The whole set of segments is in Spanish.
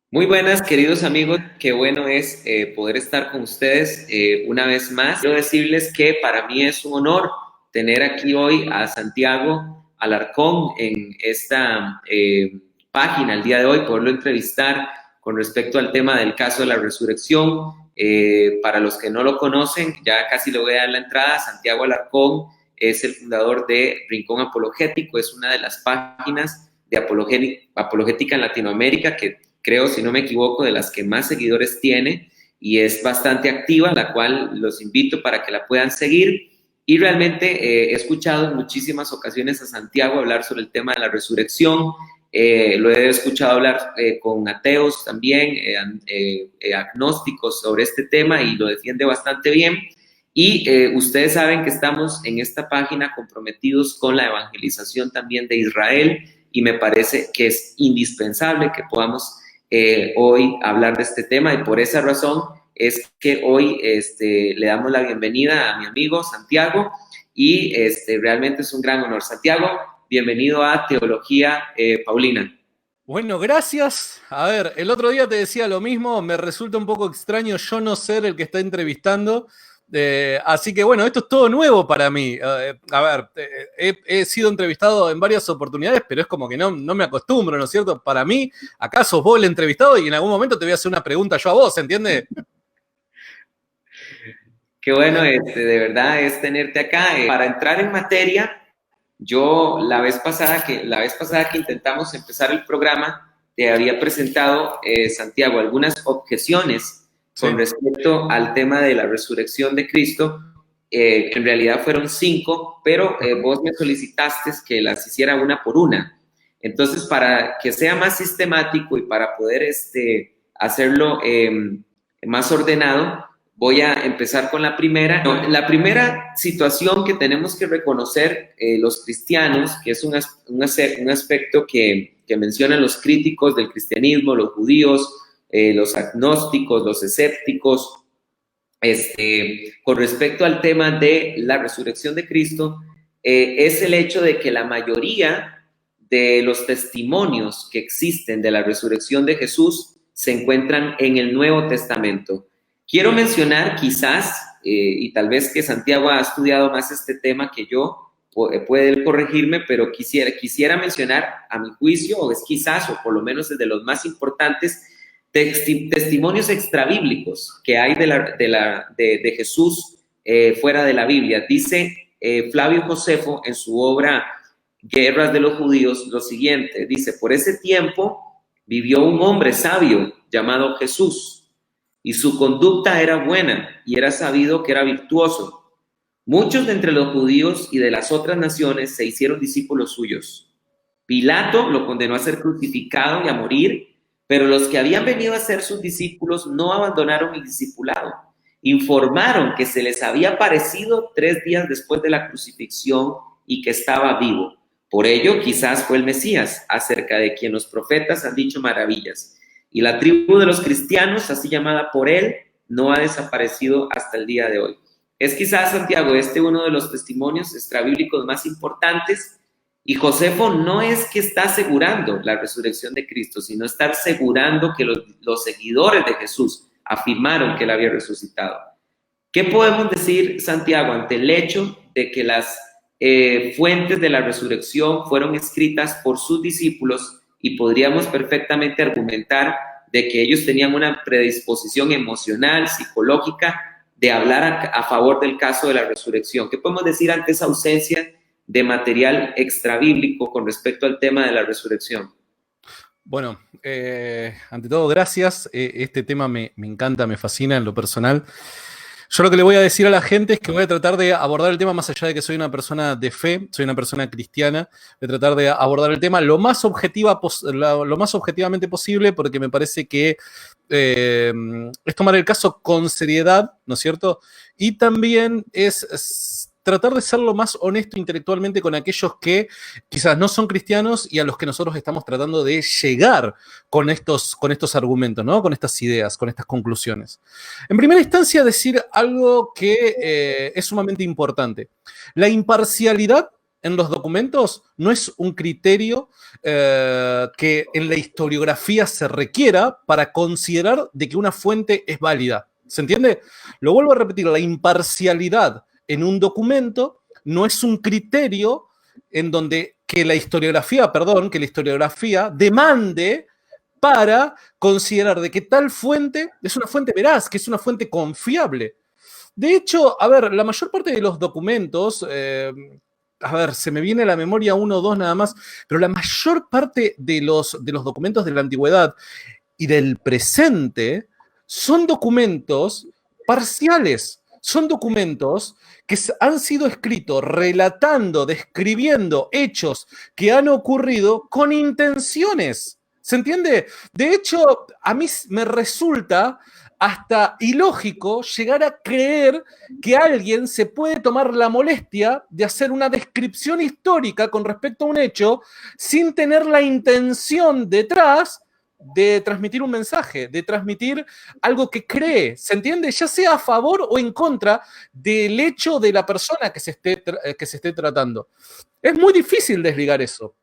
Muy buenas, queridos amigos. Qué bueno es poder estar con ustedes una vez más. Quiero decirles que para mí es un honor tener aquí hoy a Santiago Alarcón en esta página el día de hoy, poderlo entrevistar con respecto al tema del caso de la resurrección. Para los que no lo conocen, ya casi le voy a dar la entrada. Santiago Alarcón es el fundador de Rincón Apologético, es una de las páginas de apologética en Latinoamérica que creo, si no me equivoco, de las que más seguidores tiene y es bastante activa, la cual los invito para que la puedan seguir. Y realmente he escuchado en muchísimas ocasiones a Santiago hablar sobre el tema de la resurrección. Lo he escuchado hablar con ateos también, agnósticos sobre este tema y lo defiende bastante bien. Y ustedes saben que estamos en esta página comprometidos con la evangelización también de Israel y me parece que es indispensable que podamos hoy hablar de este tema y por esa razón es que hoy le damos la bienvenida a mi amigo Santiago y realmente es un gran honor. Santiago, bienvenido a Teología Paulina. Bueno, gracias. A ver, el otro día te decía lo mismo, me resulta un poco extraño yo no ser el que está entrevistando. Así que bueno, esto es todo nuevo para mí. A ver, he sido entrevistado en varias oportunidades, pero es como que no me acostumbro, ¿no es cierto? Para mí, acá sos vos el entrevistado y en algún momento te voy a hacer una pregunta yo a vos, ¿entiendes? Qué bueno, de verdad es tenerte acá. Para entrar en materia, yo la vez pasada que intentamos empezar el programa, te había presentado, Santiago, algunas objeciones con Sí. respecto al tema de la resurrección de Cristo, que en realidad fueron 5, pero vos me solicitaste que las hiciera una por una. Entonces, para que sea más sistemático y para poder hacerlo más ordenado, voy a empezar con la primera. No, la primera situación que tenemos que reconocer los cristianos, que es un aspecto que mencionan los críticos del cristianismo, los judíos, los agnósticos, los escépticos, con respecto al tema de la resurrección de Cristo, es el hecho de que la mayoría de los testimonios que existen de la resurrección de Jesús se encuentran en el Nuevo Testamento. Quiero mencionar quizás, y tal vez que Santiago ha estudiado más este tema que yo, puede él corregirme, pero quisiera mencionar a mi juicio, o es quizás, o por lo menos es de los más importantes, testimonios extrabíblicos que hay de Jesús fuera de la Biblia. Dice Flavio Josefo en su obra Guerras de los Judíos lo siguiente, dice, por ese tiempo vivió un hombre sabio llamado Jesús y su conducta era buena y era sabido que era virtuoso. Muchos de entre los judíos y de las otras naciones se hicieron discípulos suyos. Pilato lo condenó a ser crucificado y a morir, pero los que habían venido a ser sus discípulos no abandonaron el discipulado. Informaron que se les había aparecido 3 días después de la crucifixión y que estaba vivo. Por ello, quizás fue el Mesías, acerca de quien los profetas han dicho maravillas. Y la tribu de los cristianos, así llamada por él, no ha desaparecido hasta el día de hoy. Es quizás, Santiago, uno de los testimonios extrabíblicos más importantes y Josefo no es que está asegurando la resurrección de Cristo, sino está asegurando que los seguidores de Jesús afirmaron que él había resucitado. ¿Qué podemos decir, Santiago, ante el hecho de que las fuentes de la resurrección fueron escritas por sus discípulos y podríamos perfectamente argumentar de que ellos tenían una predisposición emocional, psicológica, de hablar a favor del caso de la resurrección? ¿Qué podemos decir ante esa ausencia de material extrabíblico con respecto al tema de la resurrección? Bueno, ante todo, gracias. Este tema me encanta, me fascina en lo personal. Yo lo que le voy a decir a la gente es que voy a tratar de abordar el tema más allá de que soy una persona de fe, soy una persona cristiana, voy a tratar de abordar el tema lo más objetivamente posible porque me parece que es tomar el caso con seriedad, ¿no es cierto? Y también es tratar de ser lo más honesto intelectualmente con aquellos que quizás no son cristianos y a los que nosotros estamos tratando de llegar con estos argumentos, ¿no? Con estas ideas, con estas conclusiones. En primera instancia, decir algo que es sumamente importante. La imparcialidad en los documentos no es un criterio que en la historiografía se requiera para considerar de que una fuente es válida. ¿Se entiende? Lo vuelvo a repetir, la imparcialidad en un documento no es un criterio en donde que la historiografía demande para considerar de que tal fuente es una fuente veraz, que es una fuente confiable. De hecho, a ver, la mayor parte de los documentos, a ver, se me viene a la memoria uno o dos nada más, pero la mayor parte de los documentos de la antigüedad y del presente son documentos parciales, son documentos que han sido escritos relatando, describiendo hechos que han ocurrido con intenciones. ¿Se entiende? De hecho, a mí me resulta hasta ilógico llegar a creer que alguien se puede tomar la molestia de hacer una descripción histórica con respecto a un hecho sin tener la intención detrás de transmitir un mensaje, de transmitir algo que cree, ¿se entiende? Ya sea a favor o en contra del hecho de la persona que se esté tratando. Es muy difícil desligar eso.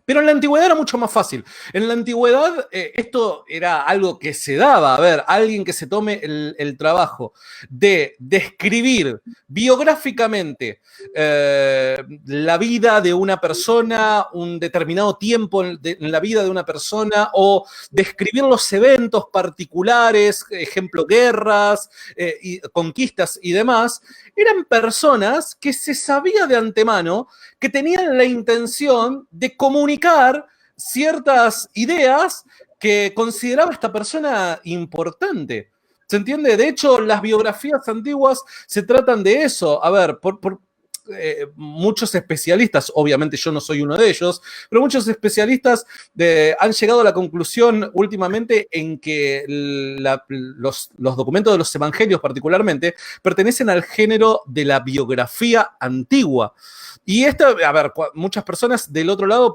Pero en la antigüedad era mucho más fácil. En la antigüedad esto era algo que se daba. A ver, alguien que se tome el trabajo de describir biográficamente la vida de una persona, un determinado tiempo en la vida de una persona, o describir los eventos particulares, ejemplo, guerras, conquistas y demás, eran personas que se sabía de antemano que tenían la intención de comunicar ciertas ideas que consideraba esta persona importante. ¿Se entiende? De hecho, las biografías antiguas se tratan de eso. A ver, muchos especialistas, obviamente yo no soy uno de ellos, pero muchos especialistas han llegado a la conclusión últimamente en que los documentos de los evangelios particularmente pertenecen al género de la biografía antigua. Y a ver, muchas personas del otro lado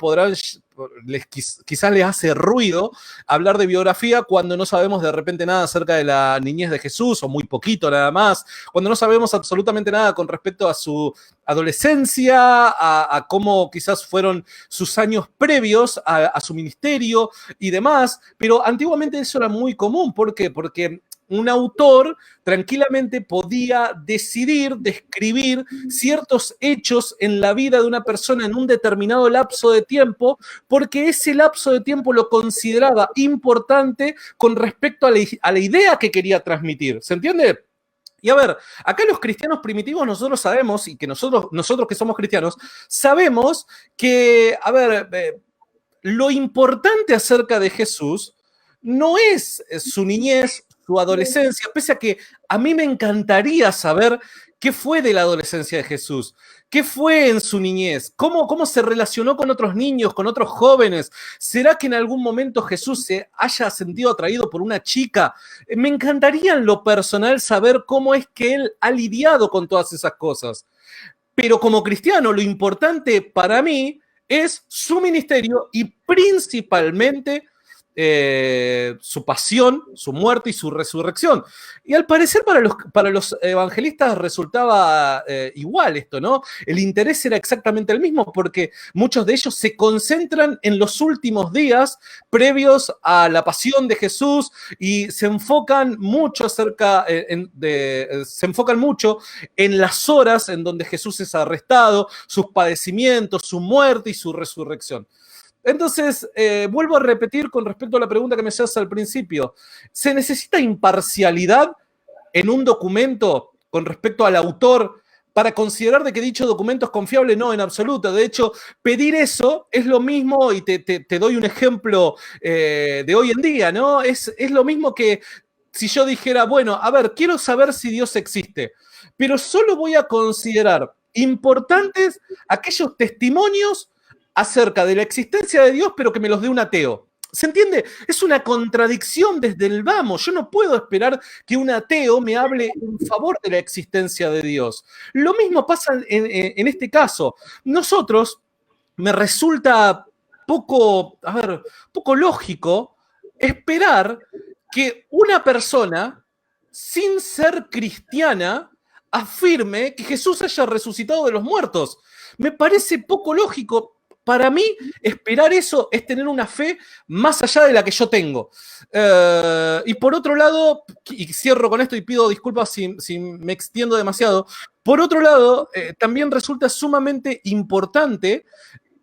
quizás les hace ruido hablar de biografía cuando no sabemos de repente nada acerca de la niñez de Jesús, o muy poquito nada más, cuando no sabemos absolutamente nada con respecto a su adolescencia, a cómo quizás fueron sus años previos a su ministerio y demás, pero antiguamente eso era muy común. ¿Por qué? Porque un autor tranquilamente podía decidir describir ciertos hechos en la vida de una persona en un determinado lapso de tiempo, porque ese lapso de tiempo lo consideraba importante con respecto a la idea que quería transmitir. ¿Se entiende? Y a ver, acá los cristianos primitivos nosotros sabemos, y que nosotros que somos cristianos, sabemos que, a ver, lo importante acerca de Jesús no es su niñez, su adolescencia, pese a que a mí me encantaría saber qué fue de la adolescencia de Jesús, qué fue en su niñez, cómo se relacionó con otros niños, con otros jóvenes. ¿Será que en algún momento Jesús se haya sentido atraído por una chica? Me encantaría en lo personal saber cómo es que él ha lidiado con todas esas cosas. Pero como cristiano, lo importante para mí es su ministerio y principalmente su pasión, su muerte y su resurrección. Y al parecer para los evangelistas resultaba igual esto, ¿no? El interés era exactamente el mismo, porque muchos de ellos se concentran en los últimos días previos a la pasión de Jesús y se enfocan mucho en las horas en donde Jesús es arrestado, sus padecimientos, su muerte y su resurrección. Entonces, vuelvo a repetir con respecto a la pregunta que me hacías al principio. ¿Se necesita imparcialidad en un documento con respecto al autor para considerar de que dicho documento es confiable? No, en absoluto. De hecho, pedir eso es lo mismo, y te doy un ejemplo de hoy en día, ¿no? Es lo mismo que si yo dijera, bueno, a ver, quiero saber si Dios existe, pero solo voy a considerar importantes aquellos testimonios acerca de la existencia de Dios, pero que me los dé un ateo. ¿Se entiende? Es una contradicción desde el vamos. Yo no puedo esperar que un ateo me hable en favor de la existencia de Dios. Lo mismo pasa en este caso. Nosotros, me resulta poco lógico esperar que una persona, sin ser cristiana, afirme que Jesús haya resucitado de los muertos. Me parece poco lógico. Para mí, esperar eso es tener una fe más allá de la que yo tengo. Y por otro lado, y cierro con esto y pido disculpas si me extiendo demasiado, por otro lado, también resulta sumamente importante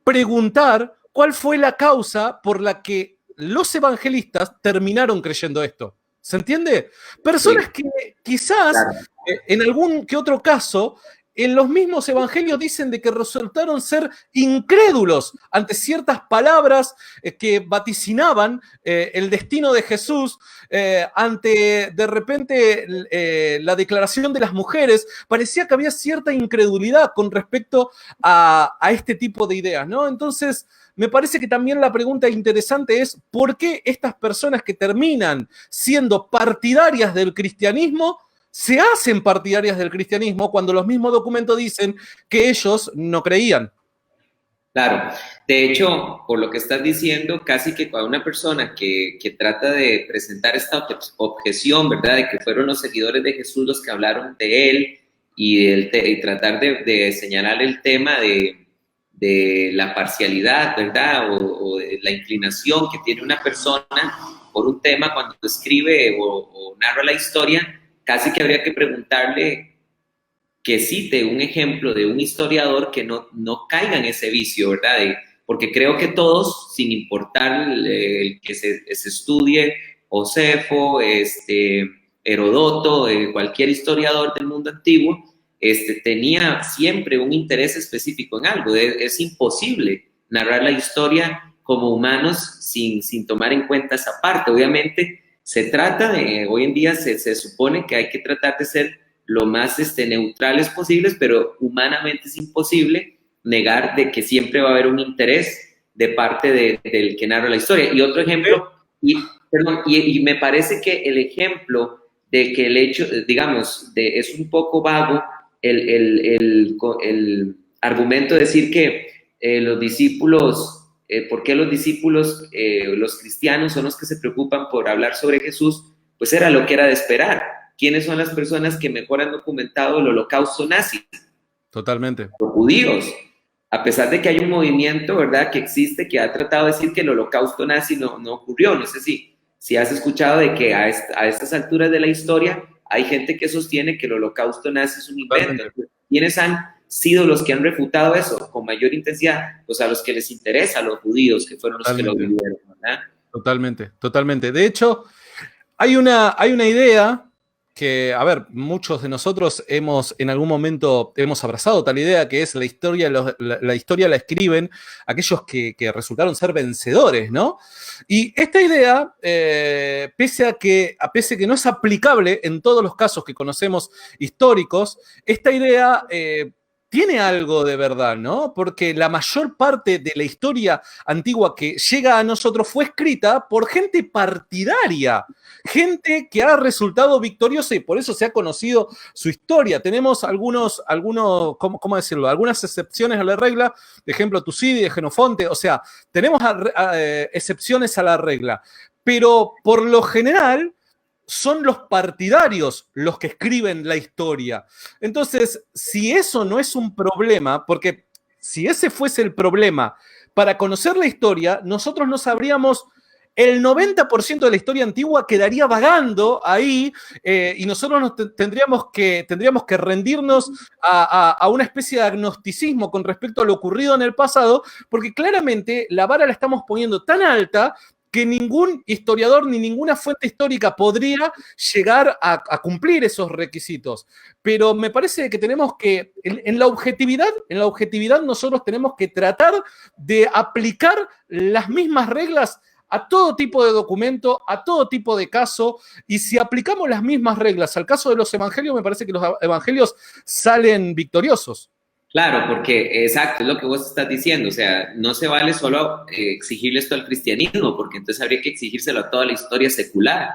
preguntar cuál fue la causa por la que los evangelistas terminaron creyendo esto. ¿Se entiende? Personas Sí, que quizás, claro. en algún que otro caso, en los mismos evangelios dicen de que resultaron ser incrédulos ante ciertas palabras que vaticinaban el destino de Jesús, ante de repente la declaración de las mujeres. Parecía que había cierta incredulidad con respecto a este tipo de ideas, ¿no? Entonces, me parece que también la pregunta interesante es ¿por qué estas personas que terminan siendo partidarias del cristianismo se hacen partidarias del cristianismo cuando los mismos documentos dicen que ellos no creían? Claro, de hecho, por lo que estás diciendo, casi que cuando una persona que trata de presentar esta objeción, ¿verdad? De que fueron los seguidores de Jesús los que hablaron de él y tratar de señalar el tema de la parcialidad, ¿verdad? O de la inclinación que tiene una persona por un tema cuando escribe o narra la historia, casi que habría que preguntarle que cite un ejemplo de un historiador que no caiga en ese vicio, ¿verdad? Porque creo que todos, sin importar el que se estudie Josefo, Herodoto, cualquier historiador del mundo antiguo, tenía siempre un interés específico en algo. Es imposible narrar la historia como humanos sin tomar en cuenta esa parte. Obviamente, se trata de, hoy en día se supone que hay que tratar de ser lo más neutrales posibles, pero humanamente es imposible negar de que siempre va a haber un interés de parte del que narra la historia. Y otro ejemplo, y me parece que el ejemplo de que el hecho, digamos, es un poco vago el argumento de decir que los discípulos, ¿por qué los discípulos, los cristianos son los que se preocupan por hablar sobre Jesús? Pues era lo que era de esperar. ¿Quiénes son las personas que mejor han documentado el holocausto nazi? Totalmente. Los judíos. A pesar de que hay un movimiento, ¿verdad?, que existe, que ha tratado de decir que el holocausto nazi no ocurrió. No sé si has escuchado de que a estas alturas de la historia hay gente que sostiene que el holocausto nazi es un invento. ¿Quiénes han sido los que han refutado eso con mayor intensidad? Pues a los que les interesa, a los judíos, que fueron los que lo vivieron, ¿verdad? Totalmente, totalmente. De hecho, hay una idea que, a ver, muchos de nosotros en algún momento hemos abrazado tal idea, que es la historia la escriben aquellos que resultaron ser vencedores, ¿no? Y esta idea, pese a que no es aplicable en todos los casos que conocemos históricos, esta idea tiene algo de verdad, ¿no? Porque la mayor parte de la historia antigua que llega a nosotros fue escrita por gente partidaria, gente que ha resultado victoriosa y por eso se ha conocido su historia. Tenemos algunos ¿cómo decirlo? Algunas excepciones a la regla, de ejemplo, Tucídides, Genofonte, o sea, tenemos excepciones a la regla, pero por lo general son los partidarios los que escriben la historia. Entonces, si eso no es un problema, porque si ese fuese el problema para conocer la historia, nosotros no sabríamos. El 90% de la historia antigua quedaría vagando ahí y nosotros tendríamos que rendirnos a una especie de agnosticismo con respecto a lo ocurrido en el pasado, porque claramente la vara la estamos poniendo tan alta que ningún historiador ni ninguna fuente histórica podría llegar a cumplir esos requisitos. Pero me parece que tenemos que, en la objetividad nosotros tenemos que tratar de aplicar las mismas reglas a todo tipo de documento, a todo tipo de caso, y si aplicamos las mismas reglas al caso de los evangelios, me parece que los evangelios salen victoriosos. Claro, porque exacto, es lo que vos estás diciendo, o sea, no se vale solo exigirle esto al cristianismo, porque entonces habría que exigírselo a toda la historia secular.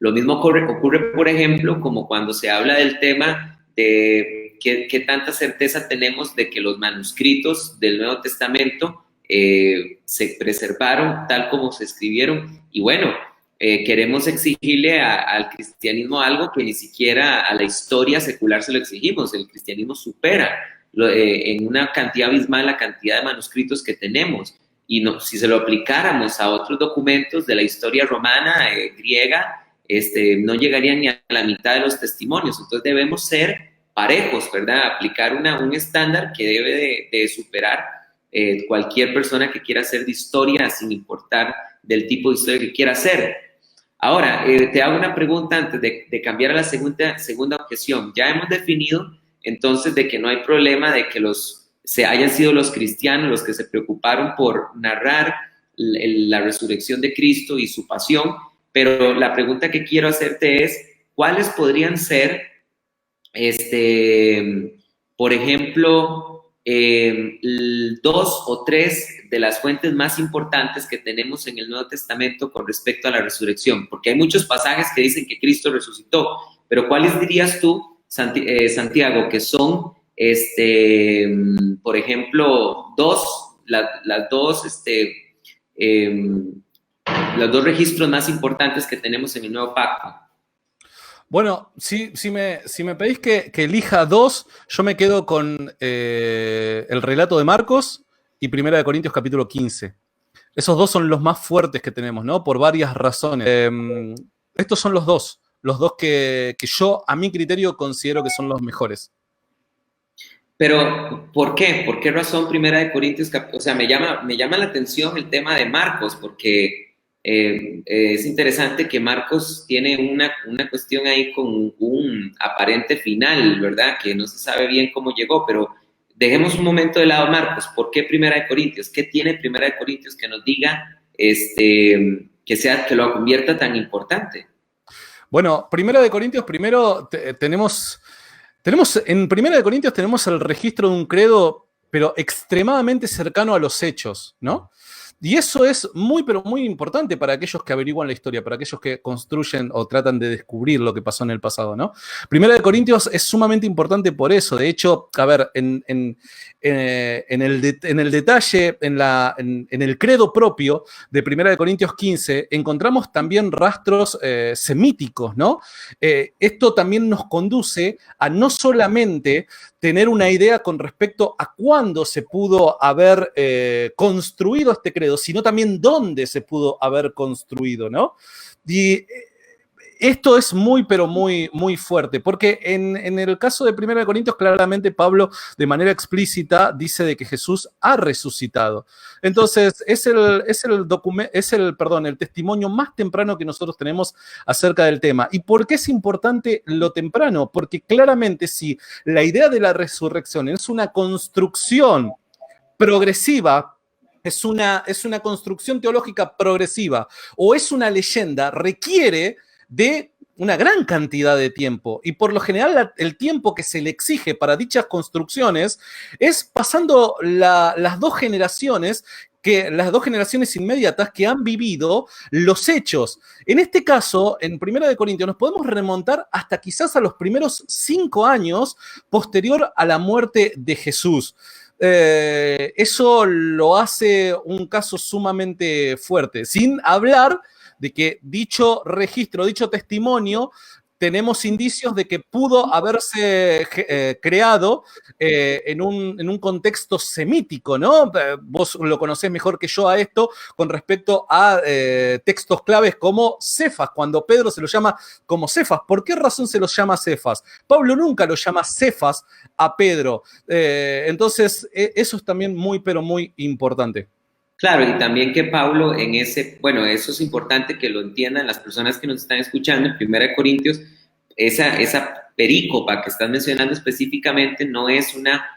Lo mismo ocurre, por ejemplo, como cuando se habla del tema de qué tanta certeza tenemos de que los manuscritos del Nuevo Testamento se preservaron tal como se escribieron. Y bueno, queremos exigirle al cristianismo algo que ni siquiera a la historia secular se lo exigimos. El cristianismo supera en una cantidad abismal la cantidad de manuscritos que tenemos. Y no, si se lo aplicáramos a otros documentos de la historia romana, griega, no llegaría ni a la mitad de los testimonios. Entonces debemos ser parejos, ¿verdad? Aplicar un estándar que debe de superar cualquier persona que quiera hacer de historia, sin importar del tipo de historia que quiera hacer. Ahora, te hago una pregunta antes de cambiar a la segunda objeción. Ya hemos definido entonces de que no hay problema de que se hayan sido los cristianos los que se preocuparon por narrar la resurrección de Cristo y su pasión, pero la pregunta que quiero hacerte es, ¿cuáles podrían ser, por ejemplo, 2 o 3 de las fuentes más importantes que tenemos en el Nuevo Testamento con respecto a la resurrección? Porque hay muchos pasajes que dicen que Cristo resucitó, pero ¿cuáles dirías tú, Santiago, que son, por ejemplo, los dos registros más importantes que tenemos en el Nuevo Pacto? Bueno, si me pedís que elija 2, yo me quedo con el relato de Marcos y Primera de Corintios capítulo 15. Esos 2 son los más fuertes que tenemos, ¿no? Por varias razones. Estos son los dos que yo, a mi criterio, considero que son los mejores. Pero, ¿por qué? ¿Por qué razón Primera de Corintios? O sea, me llama la atención el tema de Marcos, porque es interesante que Marcos tiene una cuestión ahí con un aparente final, ¿verdad? Que no se sabe bien cómo llegó, pero dejemos un momento de lado Marcos. ¿Por qué Primera de Corintios? ¿Qué tiene Primera de Corintios que nos diga que lo convierta tan importante? Bueno, Primera de Corintios, primero tenemos en Primera de Corintios tenemos el registro de un credo, pero extremadamente cercano a los hechos, ¿no? Y eso es muy, pero muy importante para aquellos que averiguan la historia, para aquellos que construyen o tratan de descubrir lo que pasó en el pasado, ¿no? Primera de Corintios es sumamente importante por eso. De hecho, a ver, en el detalle, en el credo propio de Primera de Corintios 15, encontramos también rastros semíticos, ¿no? Esto también nos conduce a no solamente tener una idea con respecto a cuándo se pudo haber construido este credo, sino también dónde se pudo haber construido, ¿no? Y esto es muy, pero muy, muy fuerte, porque en el caso de 1 Corintios, claramente Pablo, de manera explícita, dice de que Jesús ha resucitado. Entonces, es el testimonio más temprano que nosotros tenemos acerca del tema. ¿Y por qué es importante lo temprano? Porque claramente si la idea de la resurrección es una construcción progresiva, es una construcción teológica progresiva, o es una leyenda, requiere de una gran cantidad de tiempo, y por lo general el tiempo que se le exige para dichas construcciones es pasando las dos generaciones inmediatas que han vivido los hechos. En este caso, en 1 de Corintios, nos podemos remontar hasta quizás a los primeros 5 años posterior a la muerte de Jesús. Eso lo hace un caso sumamente fuerte, sin hablar de que dicho registro, dicho testimonio, tenemos indicios de que pudo haberse creado en un contexto semítico, ¿no? Vos lo conocés mejor que yo a esto con respecto a textos claves como Cefas, cuando Pedro se lo llama como Cefas. ¿Por qué razón se lo llama Cefas? Pablo nunca lo llama Cefas a Pedro. Entonces, eso es también muy, pero muy importante. Claro, y también que Pablo eso es importante que lo entiendan las personas que nos están escuchando en 1 Corintios, esa perícopa que estás mencionando específicamente no es una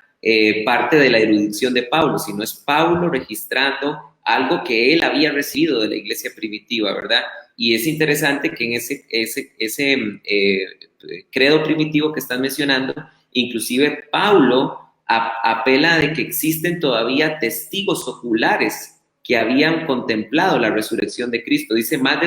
parte de la erudición de Pablo, sino es Pablo registrando algo que él había recibido de la iglesia primitiva, ¿verdad? Y es interesante que en ese credo primitivo que estás mencionando, inclusive Pablo apela de que existen todavía testigos oculares que habían contemplado la resurrección de Cristo. Dice más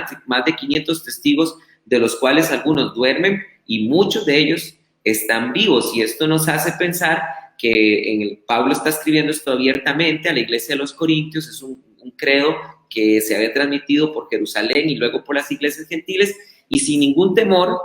de 500 testigos, de los cuales algunos duermen y muchos de ellos están vivos. Y esto nos hace pensar que Pablo está escribiendo esto abiertamente a la iglesia de los Corintios. Es un credo que se había transmitido por Jerusalén y luego por las iglesias gentiles, y sin ningún temor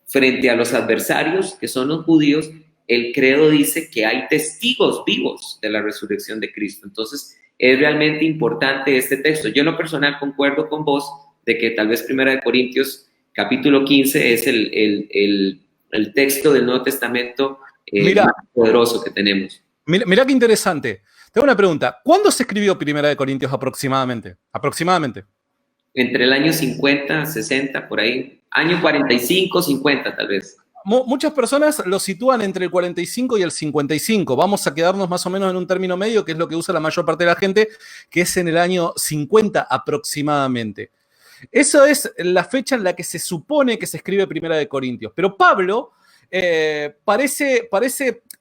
frente a los adversarios, que son los judíos, el credo dice que hay testigos vivos de la resurrección de Cristo. Entonces, es realmente importante este texto. Yo en lo personal concuerdo con vos de que tal vez 1 Corintios capítulo 15 es el texto del Nuevo Testamento más poderoso que tenemos. Mira qué interesante. Tengo una pregunta. ¿Cuándo se escribió 1 Corintios aproximadamente? Aproximadamente. Entre el año 50, 60, por ahí. Año 45, 50 tal vez. Muchas personas lo sitúan entre el 45 y el 55. Vamos a quedarnos más o menos en un término medio, que es lo que usa la mayor parte de la gente, que es en el año 50 aproximadamente. Esa es la fecha en la que se supone que se escribe 1 Corintios. Pero Pablo parece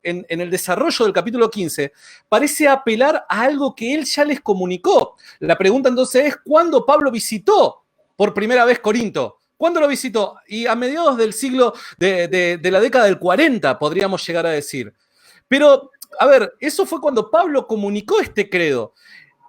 en el desarrollo del capítulo 15, parece apelar a algo que él ya les comunicó. La pregunta entonces es, ¿cuándo Pablo visitó por primera vez Corinto? ¿Cuándo lo visitó? Y a mediados del siglo, de la década del 40, podríamos llegar a decir. Pero, a ver, eso fue cuando Pablo comunicó este credo.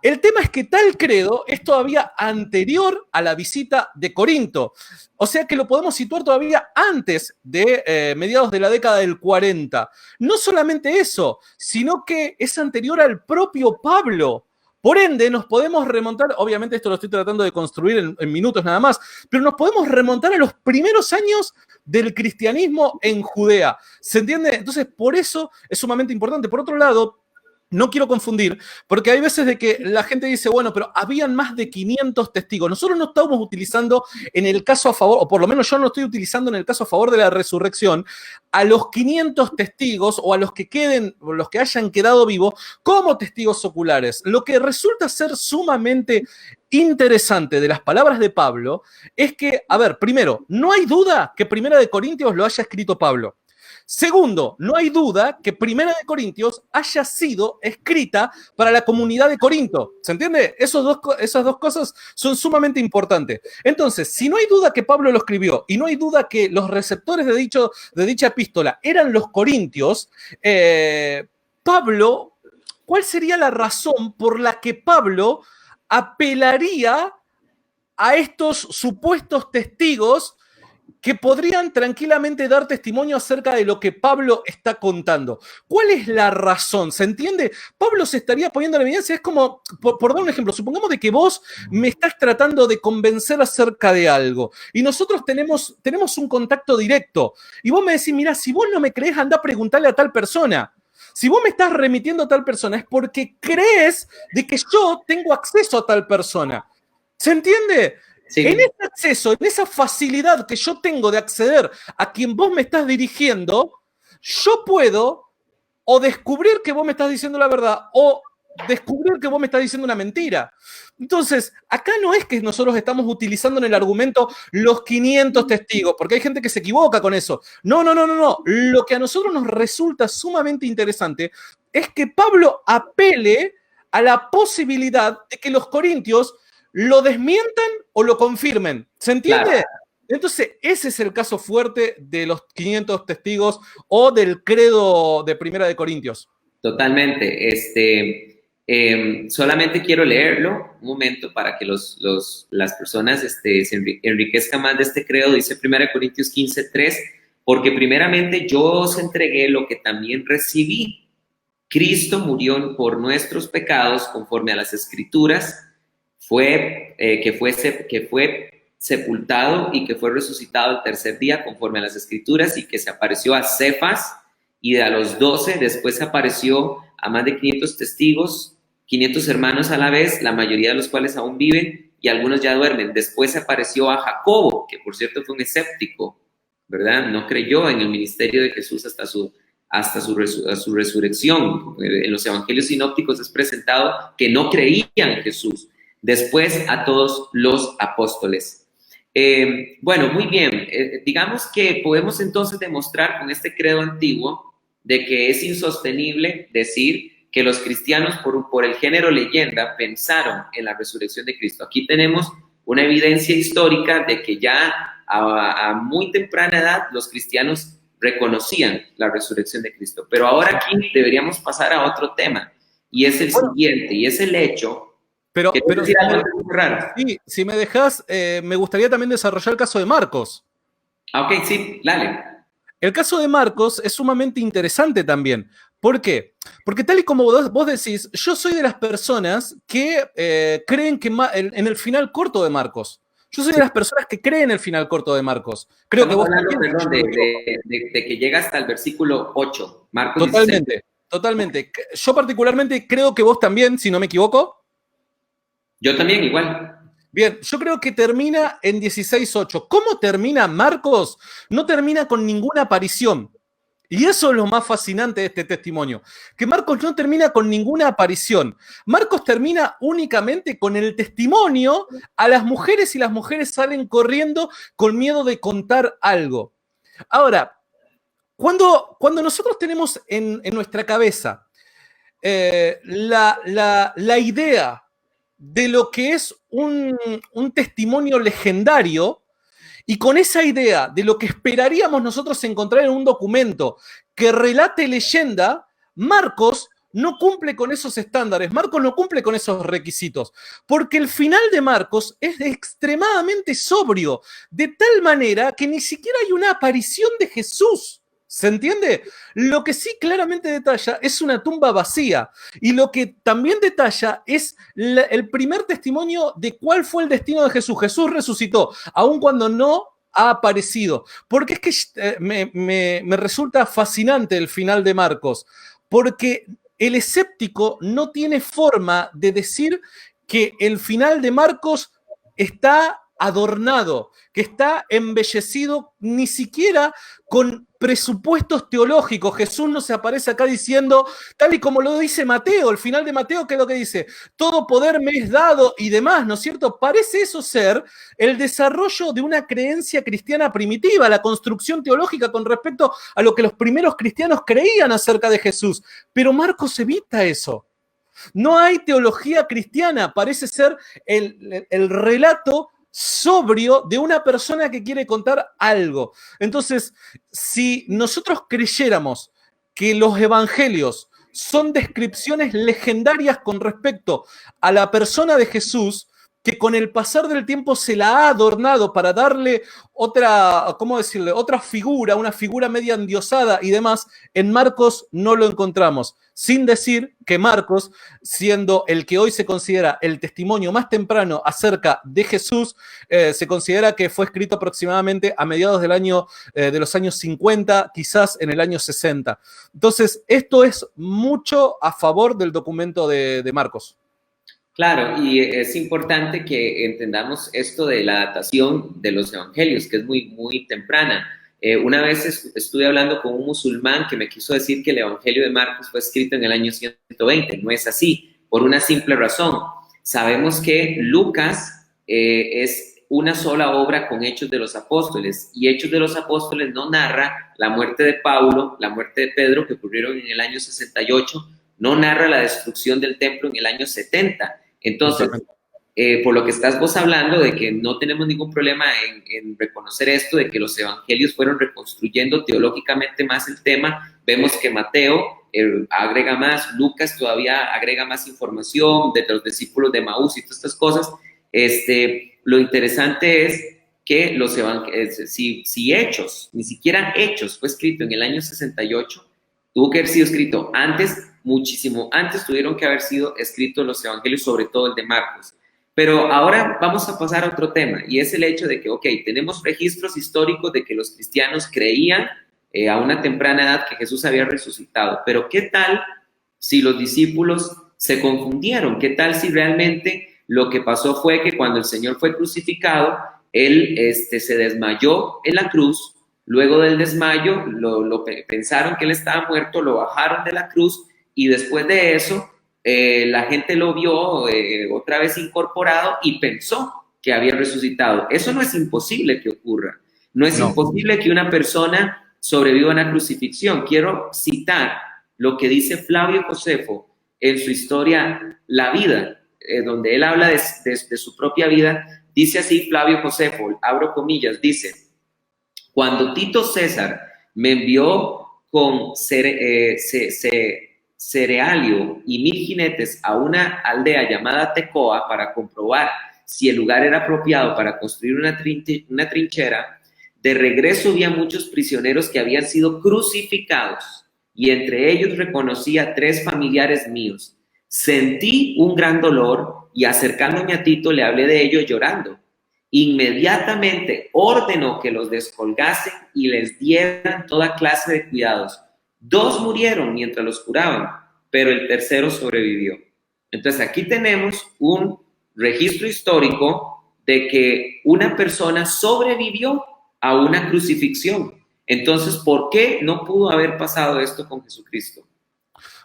El tema es que tal credo es todavía anterior a la visita de Corinto. O sea que lo podemos situar todavía antes de mediados de la década del 40. No solamente eso, sino que es anterior al propio Pablo. Por ende, nos podemos remontar, obviamente esto lo estoy tratando de construir en minutos nada más, pero nos podemos remontar a los primeros años del cristianismo en Judea. ¿Se entiende? Entonces, por eso es sumamente importante. Por otro lado, no quiero confundir, porque hay veces de que la gente dice, bueno, pero habían más de 500 testigos. Nosotros no estamos utilizando en el caso a favor, o por lo menos yo no estoy utilizando en el caso a favor de la resurrección, a los 500 testigos o a los que queden, o los que hayan quedado vivos como testigos oculares. Lo que resulta ser sumamente interesante de las palabras de Pablo es que, a ver, primero, no hay duda que 1 Corintios lo haya escrito Pablo. Segundo, no hay duda que 1 Corintios haya sido escrita para la comunidad de Corinto. ¿Se entiende? Esas dos cosas son sumamente importantes. Entonces, si no hay duda que Pablo lo escribió y no hay duda que los receptores de dicha epístola eran los corintios, Pablo, ¿cuál sería la razón por la que Pablo apelaría a estos supuestos testigos que podrían tranquilamente dar testimonio acerca de lo que Pablo está contando? ¿Cuál es la razón? ¿Se entiende? Pablo se estaría poniendo en evidencia. Es como, por dar un ejemplo, supongamos de que vos me estás tratando de convencer acerca de algo y nosotros tenemos un contacto directo y vos me decís, mira, si vos no me crees, anda a preguntarle a tal persona. Si vos me estás remitiendo a tal persona es porque crees de que yo tengo acceso a tal persona. ¿Se entiende? Sí. En ese acceso, en esa facilidad que yo tengo de acceder a quien vos me estás dirigiendo, yo puedo o descubrir que vos me estás diciendo la verdad o descubrir que vos me estás diciendo una mentira. Entonces, acá no es que nosotros estamos utilizando en el argumento los 500 testigos, porque hay gente que se equivoca con eso. No. Lo que a nosotros nos resulta sumamente interesante es que Pablo apele a la posibilidad de que los corintios lo desmientan o lo confirmen. ¿Se entiende? Claro. Entonces, ese es el caso fuerte de los 500 testigos o del credo de 1 Corintios. Totalmente. Solamente quiero leerlo un momento para que las personas se enriquezcan más de este credo. Dice 1 Corintios 15:3, porque primeramente yo os entregué lo que también recibí. Cristo murió por nuestros pecados conforme a las Escrituras, que fue sepultado y que fue resucitado el tercer día conforme a las Escrituras, y que se apareció a Cefas y a los 12, después se apareció a más de 500 testigos, 500 hermanos a la vez, la mayoría de los cuales aún viven y algunos ya duermen. Después se apareció a Jacobo, que por cierto fue un escéptico, ¿verdad? No creyó en el ministerio de Jesús hasta su resurrección. En los evangelios sinópticos es presentado que no creían en Jesús. Después a todos los apóstoles. Bueno, muy bien. Digamos que podemos entonces demostrar con este credo antiguo de que es insostenible decir que los cristianos por el género leyenda pensaron en la resurrección de Cristo. Aquí tenemos una evidencia histórica de que ya a muy temprana edad los cristianos reconocían la resurrección de Cristo. Pero ahora aquí deberíamos pasar a otro tema, y es el siguiente, y es el hecho ¿Quieres decir algo muy raro? Sí, si me dejas, me gustaría también desarrollar el caso de Marcos. Ah, ok, sí, dale. El caso de Marcos es sumamente interesante también. ¿Por qué? Porque tal y como vos decís, yo soy de las personas que creen que en el final corto de Marcos. Yo soy de Sí. las personas que creen en el final corto de Marcos. Creo que Estamos vos hablando, también. perdón, de que llega hasta el versículo 8, Marcos 16. Totalmente, totalmente. Yo particularmente creo que vos también, si no me equivoco. Yo también, igual. Bien, yo creo que termina en 16:8. ¿Cómo termina Marcos? No termina con ninguna aparición. Y eso es lo más fascinante de este testimonio, que Marcos no termina con ninguna aparición. Marcos termina únicamente con el testimonio a las mujeres y las mujeres salen corriendo con miedo de contar algo. Ahora, cuando nosotros tenemos en nuestra cabeza la idea de lo que es un testimonio legendario, y con esa idea de lo que esperaríamos nosotros encontrar en un documento que relate leyenda, Marcos no cumple con esos estándares, Marcos no cumple con esos requisitos, porque el final de Marcos es extremadamente sobrio, de tal manera que ni siquiera hay una aparición de Jesús. ¿Se entiende? Lo que sí claramente detalla es una tumba vacía. Y lo que también detalla es el primer testimonio de cuál fue el destino de Jesús. Jesús resucitó, aun cuando no ha aparecido. Porque es que me resulta fascinante el final de Marcos. Porque el escéptico no tiene forma de decir que el final de Marcos está adornado, que está embellecido ni siquiera con presupuestos teológicos. Jesús no se aparece acá diciendo, tal y como lo dice Mateo, el final de Mateo, ¿qué es lo que dice? Todo poder me es dado y demás, ¿no es cierto? Parece eso ser el desarrollo de una creencia cristiana primitiva, la construcción teológica con respecto a lo que los primeros cristianos creían acerca de Jesús. Pero Marcos evita eso. No hay teología cristiana, parece ser el relato sobrio de una persona que quiere contar algo. Entonces, si nosotros creyéramos que los evangelios son descripciones legendarias con respecto a la persona de Jesús, que con el pasar del tiempo se la ha adornado para darle otra, ¿cómo decirle? Otra figura, una figura media endiosada y demás, en Marcos no lo encontramos. Sin decir que Marcos, siendo el que hoy se considera el testimonio más temprano acerca de Jesús, se considera que fue escrito aproximadamente a mediados de los años 50, quizás en el año 60. Entonces, esto es mucho a favor del documento de Marcos. Claro, y es importante que entendamos esto de la datación de los evangelios, que es muy, muy temprana. Una vez estuve hablando con un musulmán que me quiso decir que el evangelio de Marcos fue escrito en el año 120. No es así, por una simple razón. Sabemos que Lucas es una sola obra con Hechos de los Apóstoles, y Hechos de los Apóstoles no narra la muerte de Pablo, la muerte de Pedro, que ocurrieron en el año 68, no narra la destrucción del templo en el año 70. Entonces, por lo que estás vos hablando de que no tenemos ningún problema en reconocer esto, de que los evangelios fueron reconstruyendo teológicamente más el tema, vemos que Mateo agrega más, Lucas todavía agrega más información de los discípulos de Maús y todas estas cosas. Lo interesante es que los evangelios, si Hechos, ni siquiera Hechos fue escrito en el año 68, tuvo que haber sido escrito antes, muchísimo antes tuvieron que haber sido escritos los evangelios, sobre todo el de Marcos. Pero ahora vamos a pasar a otro tema, y es el hecho de que, ok, tenemos registros históricos de que los cristianos creían a una temprana edad que Jesús había resucitado, pero ¿qué tal si los discípulos se confundieron? ¿Qué tal si realmente lo que pasó fue que cuando el Señor fue crucificado, Él se desmayó en la cruz? Luego del desmayo, pensaron que él estaba muerto, lo bajaron de la cruz, y después de eso, la gente lo vio otra vez incorporado y pensó que había resucitado. Eso no es imposible que ocurra. No es imposible que una persona sobreviva a una crucifixión. Quiero citar lo que dice Flavio Josefo en su historia La Vida, donde él habla de su propia vida. Dice así Flavio Josefo, abro comillas, dice: cuando Tito César me envió con cerealio y 1000 jinetes a una aldea llamada Tecoa para comprobar si el lugar era apropiado para construir una trinchera, de regreso había muchos prisioneros que habían sido crucificados y entre ellos reconocí a 3 familiares míos. Sentí un gran dolor y acercándome a Tito le hablé de ello llorando. Inmediatamente ordenó que los descolgasen y les dieran toda clase de cuidados. 2 murieron mientras los curaban, pero el tercero sobrevivió. Entonces aquí tenemos un registro histórico de que una persona sobrevivió a una crucifixión. Entonces, ¿por qué no pudo haber pasado esto con Jesucristo?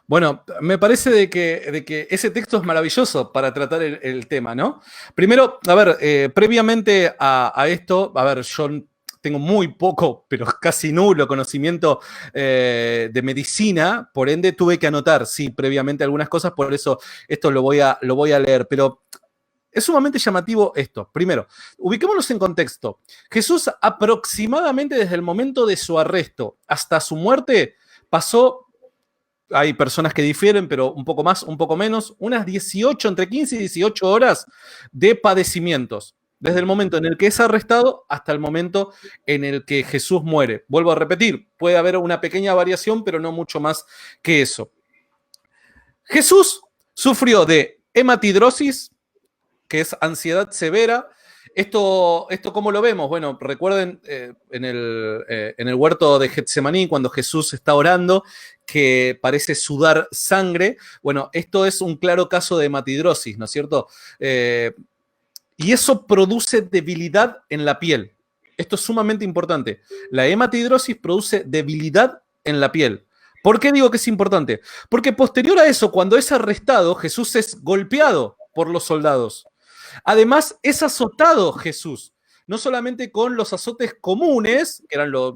Bueno, me parece de que ese texto es maravilloso para tratar el tema, ¿no? Primero, a ver, previamente a esto, a ver, yo tengo muy poco, pero casi nulo conocimiento de medicina, por ende tuve que anotar, sí, previamente algunas cosas, por eso esto lo voy a leer, pero es sumamente llamativo esto. Primero, ubiquémonos en contexto. Jesús aproximadamente desde el momento de su arresto hasta su muerte pasó, hay personas que difieren, pero un poco más, un poco menos, unas 18, entre 15 y 18 horas de padecimientos. Desde el momento en el que es arrestado hasta el momento en el que Jesús muere. Vuelvo a repetir, puede haber una pequeña variación, pero no mucho más que eso. Jesús sufrió de hematidrosis, que es ansiedad severa. ¿Esto cómo lo vemos? Bueno, recuerden en el huerto de Getsemaní, cuando Jesús está orando, que parece sudar sangre. Bueno, esto es un claro caso de hematidrosis, ¿no es cierto? Y eso produce debilidad en la piel. Esto es sumamente importante. La hematidrosis produce debilidad en la piel. ¿Por qué digo que es importante? Porque posterior a eso, cuando es arrestado, Jesús es golpeado por los soldados. Además, es azotado Jesús, no solamente con los azotes comunes, que eran los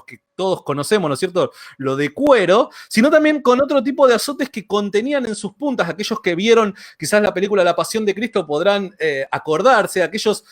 que todos conocemos, ¿no es cierto? Lo de cuero, sino también con otro tipo de azotes que contenían en sus puntas. Aquellos que vieron quizás la película La Pasión de Cristo podrán acordarse, aquellos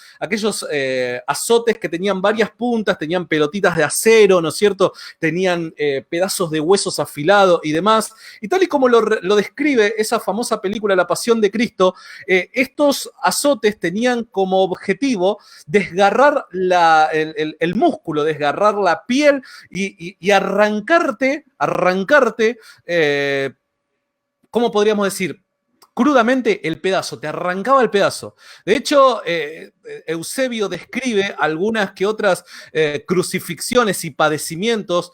azotes que tenían varias puntas, tenían pelotitas de acero, ¿no es cierto? Tenían pedazos de huesos afilados y demás. Y tal y como lo describe esa famosa película La Pasión de Cristo, estos azotes tenían como objetivo desgarrar el músculo, desgarrar la piel y arrancarte, ¿cómo podríamos decir? Crudamente el pedazo, te arrancaba el pedazo. De hecho, Eusebio describe algunas que otras crucifixiones y padecimientos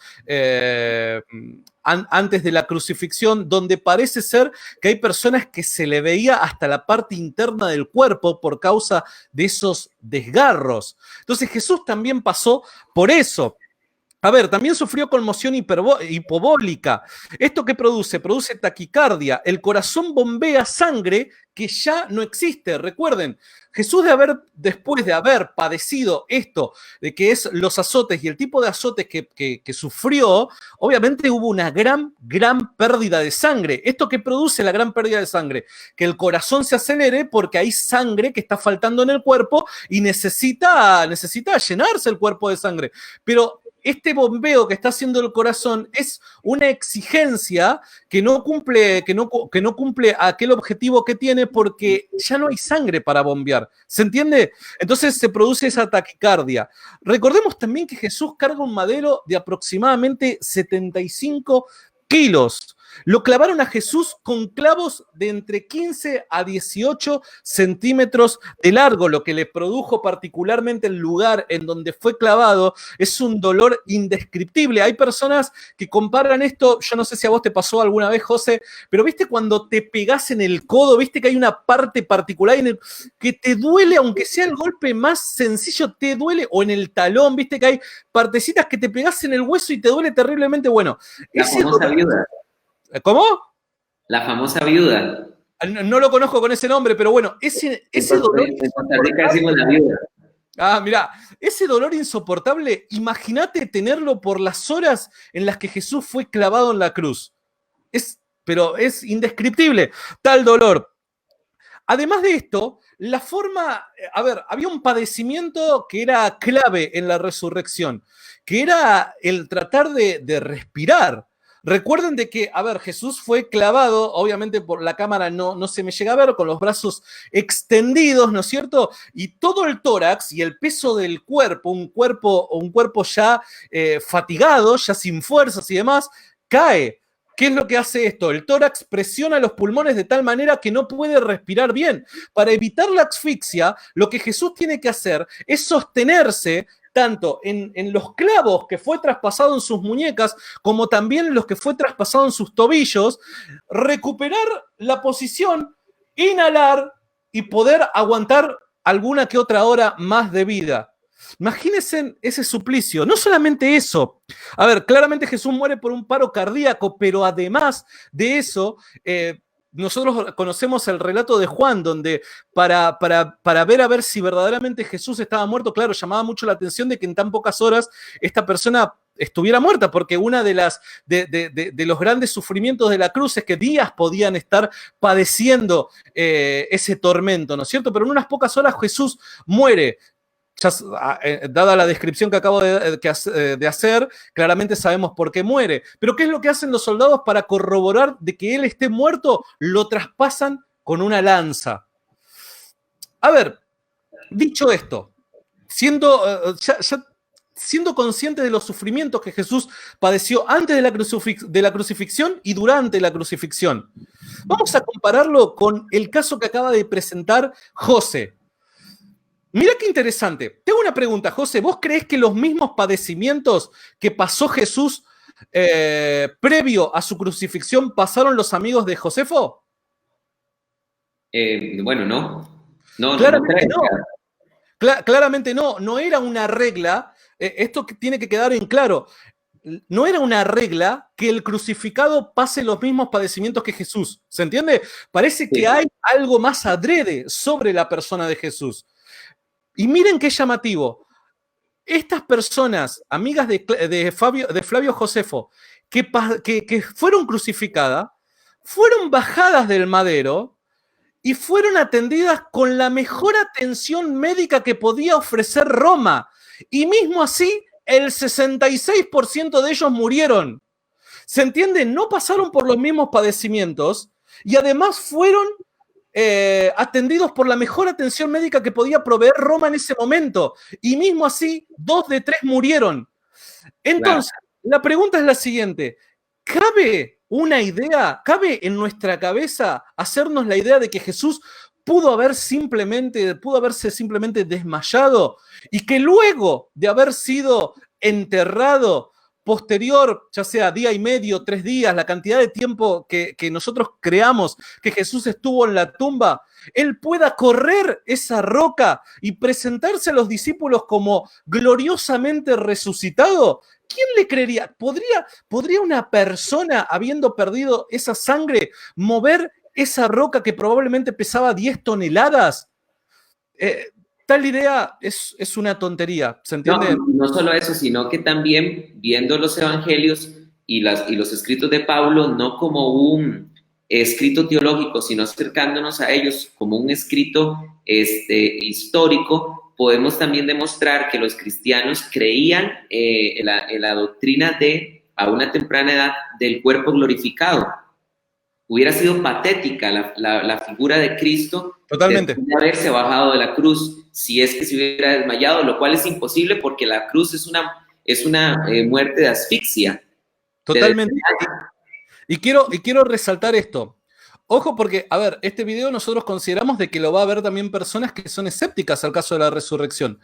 antes de la crucifixión, donde parece ser que hay personas que se le veía hasta la parte interna del cuerpo por causa de esos desgarros. Entonces Jesús también pasó por eso. A ver, también sufrió conmoción hipobólica. ¿Esto qué produce? Produce taquicardia. El corazón bombea sangre que ya no existe. Recuerden, Jesús después de haber padecido esto, de que es los azotes y el tipo de azotes que sufrió, obviamente hubo una gran pérdida de sangre. ¿Esto qué produce la gran pérdida de sangre? Que el corazón se acelere porque hay sangre que está faltando en el cuerpo y necesita llenarse el cuerpo de sangre. Pero este bombeo que está haciendo el corazón es una exigencia que no cumple aquel objetivo que tiene porque ya no hay sangre para bombear. ¿Se entiende? Entonces se produce esa taquicardia. Recordemos también que Jesús carga un madero de aproximadamente 75 kilos. Lo clavaron a Jesús con clavos de entre 15 a 18 centímetros de largo, lo que le produjo particularmente el lugar en donde fue clavado. Es un dolor indescriptible. Hay personas que comparan esto, yo no sé si a vos te pasó alguna vez, José, pero viste cuando te pegás en el codo, viste que hay una parte particular que te duele, aunque sea el golpe más sencillo, te duele, o en el talón, viste que hay partecitas que te pegás en el hueso y te duele terriblemente. Bueno, la famosa viuda. ¿Cómo? La famosa viuda. No lo conozco con ese nombre, pero bueno, ese dolor. En Costa Rica decimos la viuda. Mirá, ese dolor insoportable, imagínate tenerlo por las horas en las que Jesús fue clavado en la cruz. Pero es indescriptible, tal dolor. Además de esto, había un padecimiento que era clave en la resurrección, que era el tratar de respirar. Recuerden de que, a ver, Jesús fue clavado, obviamente por la cámara no se me llega a ver, con los brazos extendidos, ¿no es cierto? Y todo el tórax y el peso del cuerpo, un cuerpo ya fatigado, ya sin fuerzas y demás, cae. ¿Qué es lo que hace esto? El tórax presiona los pulmones de tal manera que no puede respirar bien. Para evitar la asfixia, lo que Jesús tiene que hacer es sostenerse tanto en los clavos que fue traspasado en sus muñecas, como también en los que fue traspasado en sus tobillos, recuperar la posición, inhalar y poder aguantar alguna que otra hora más de vida. Imagínense ese suplicio. No solamente eso. A ver, claramente Jesús muere por un paro cardíaco, pero además de eso, nosotros conocemos el relato de Juan, donde para ver a ver si verdaderamente Jesús estaba muerto, claro, llamaba mucho la atención de que en tan pocas horas esta persona estuviera muerta, porque una de los grandes sufrimientos de la cruz es que días podían estar padeciendo ese tormento, ¿no es cierto? Pero en unas pocas horas Jesús muere. Ya, dada la descripción que acabo de hacer, claramente sabemos por qué muere. Pero ¿qué es lo que hacen los soldados para corroborar de que él esté muerto? Lo traspasan con una lanza. A ver, dicho esto, siendo consciente de los sufrimientos que Jesús padeció antes de la crucifixión y durante la crucifixión, vamos a compararlo con el caso que acaba de presentar José. Mira qué interesante. Tengo una pregunta, José. ¿Vos creés que los mismos padecimientos que pasó Jesús previo a su crucifixión pasaron los amigos de Josefo? Bueno, no. Claramente no. Claramente no. No era una regla. Esto tiene que quedar en claro. No era una regla que el crucificado pase los mismos padecimientos que Jesús. ¿Se entiende? Parece que hay algo más adrede sobre la persona de Jesús. Y miren qué llamativo. Estas personas, amigas de Flavio Josefo, que fueron crucificadas, fueron bajadas del madero y fueron atendidas con la mejor atención médica que podía ofrecer Roma. Y mismo así, el 66% de ellos murieron. ¿Se entiende? No pasaron por los mismos padecimientos y además fueron atendidos por la mejor atención médica que podía proveer Roma en ese momento. Y mismo así, 2 de 3 murieron. Entonces, la pregunta es la siguiente. ¿Cabe una idea, cabe en nuestra cabeza hacernos la idea de que Jesús pudo haberse simplemente desmayado y que luego de haber sido enterrado, posterior, ya sea día y medio, 3 días, la cantidad de tiempo que nosotros creamos que Jesús estuvo en la tumba, él pueda correr esa roca y presentarse a los discípulos como gloriosamente resucitado? ¿Quién le creería? ¿Podría una persona, habiendo perdido esa sangre, mover esa roca que probablemente pesaba 10 toneladas? Tal idea es una tontería, ¿se entiende? No solo eso, sino que también viendo los evangelios y los escritos de Pablo, no como un escrito teológico, sino acercándonos a ellos como un escrito histórico, podemos también demostrar que los cristianos creían en la doctrina a una temprana edad, del cuerpo glorificado. Hubiera sido patética la figura de Cristo. Totalmente. De haberse bajado de la cruz, si es que se hubiera desmayado, lo cual es imposible porque la cruz es una muerte de asfixia. Totalmente. Y quiero resaltar esto. Ojo porque, a ver, este video nosotros consideramos de que lo va a ver también personas que son escépticas al caso de la resurrección.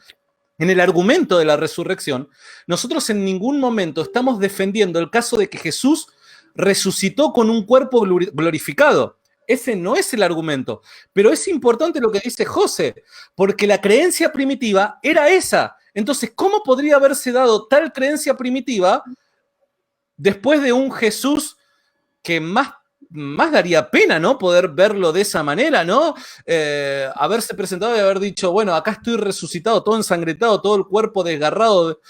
En el argumento de la resurrección, nosotros en ningún momento estamos defendiendo el caso de que Jesús resucitó con un cuerpo glorificado. Ese no es el argumento. Pero es importante lo que dice José, porque la creencia primitiva era esa. Entonces, ¿cómo podría haberse dado tal creencia primitiva después de un Jesús que más daría pena, ¿no? Poder verlo de esa manera, ¿no? Haberse presentado y haber dicho, bueno, acá estoy resucitado, todo ensangretado, todo el cuerpo desgarrado.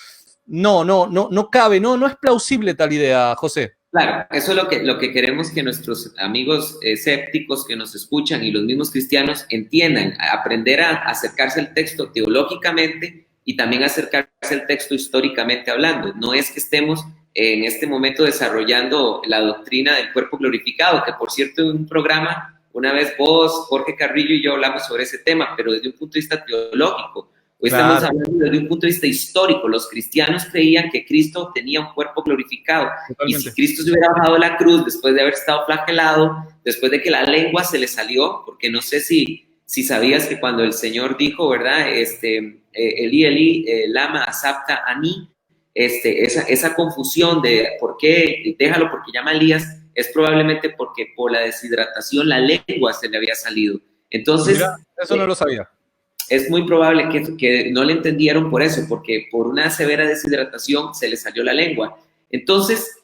No cabe, no es plausible tal idea, José. Claro, eso es lo que queremos que nuestros amigos escépticos que nos escuchan y los mismos cristianos entiendan, aprender a acercarse al texto teológicamente y también acercarse al texto históricamente hablando. No es que estemos en este momento desarrollando la doctrina del cuerpo glorificado, que por cierto en un programa, una vez vos, Jorge Carrillo y yo hablamos sobre ese tema, pero desde un punto de vista teológico. Hoy estamos hablando desde un punto de vista histórico. Los cristianos creían que Cristo tenía un cuerpo glorificado. Totalmente. Y si Cristo se hubiera bajado de la cruz después de haber estado flagelado, después de que la lengua se le salió, porque no sé si sabías que cuando el Señor dijo, ¿verdad? Eli, Eli, lama sabta ani, esa confusión de por qué, déjalo porque llama a Elías, es probablemente porque por la deshidratación la lengua se le había salido. Entonces, mira, eso no lo sabía. Es muy probable que no le entendieron por eso, porque por una severa deshidratación se le salió la lengua. Entonces,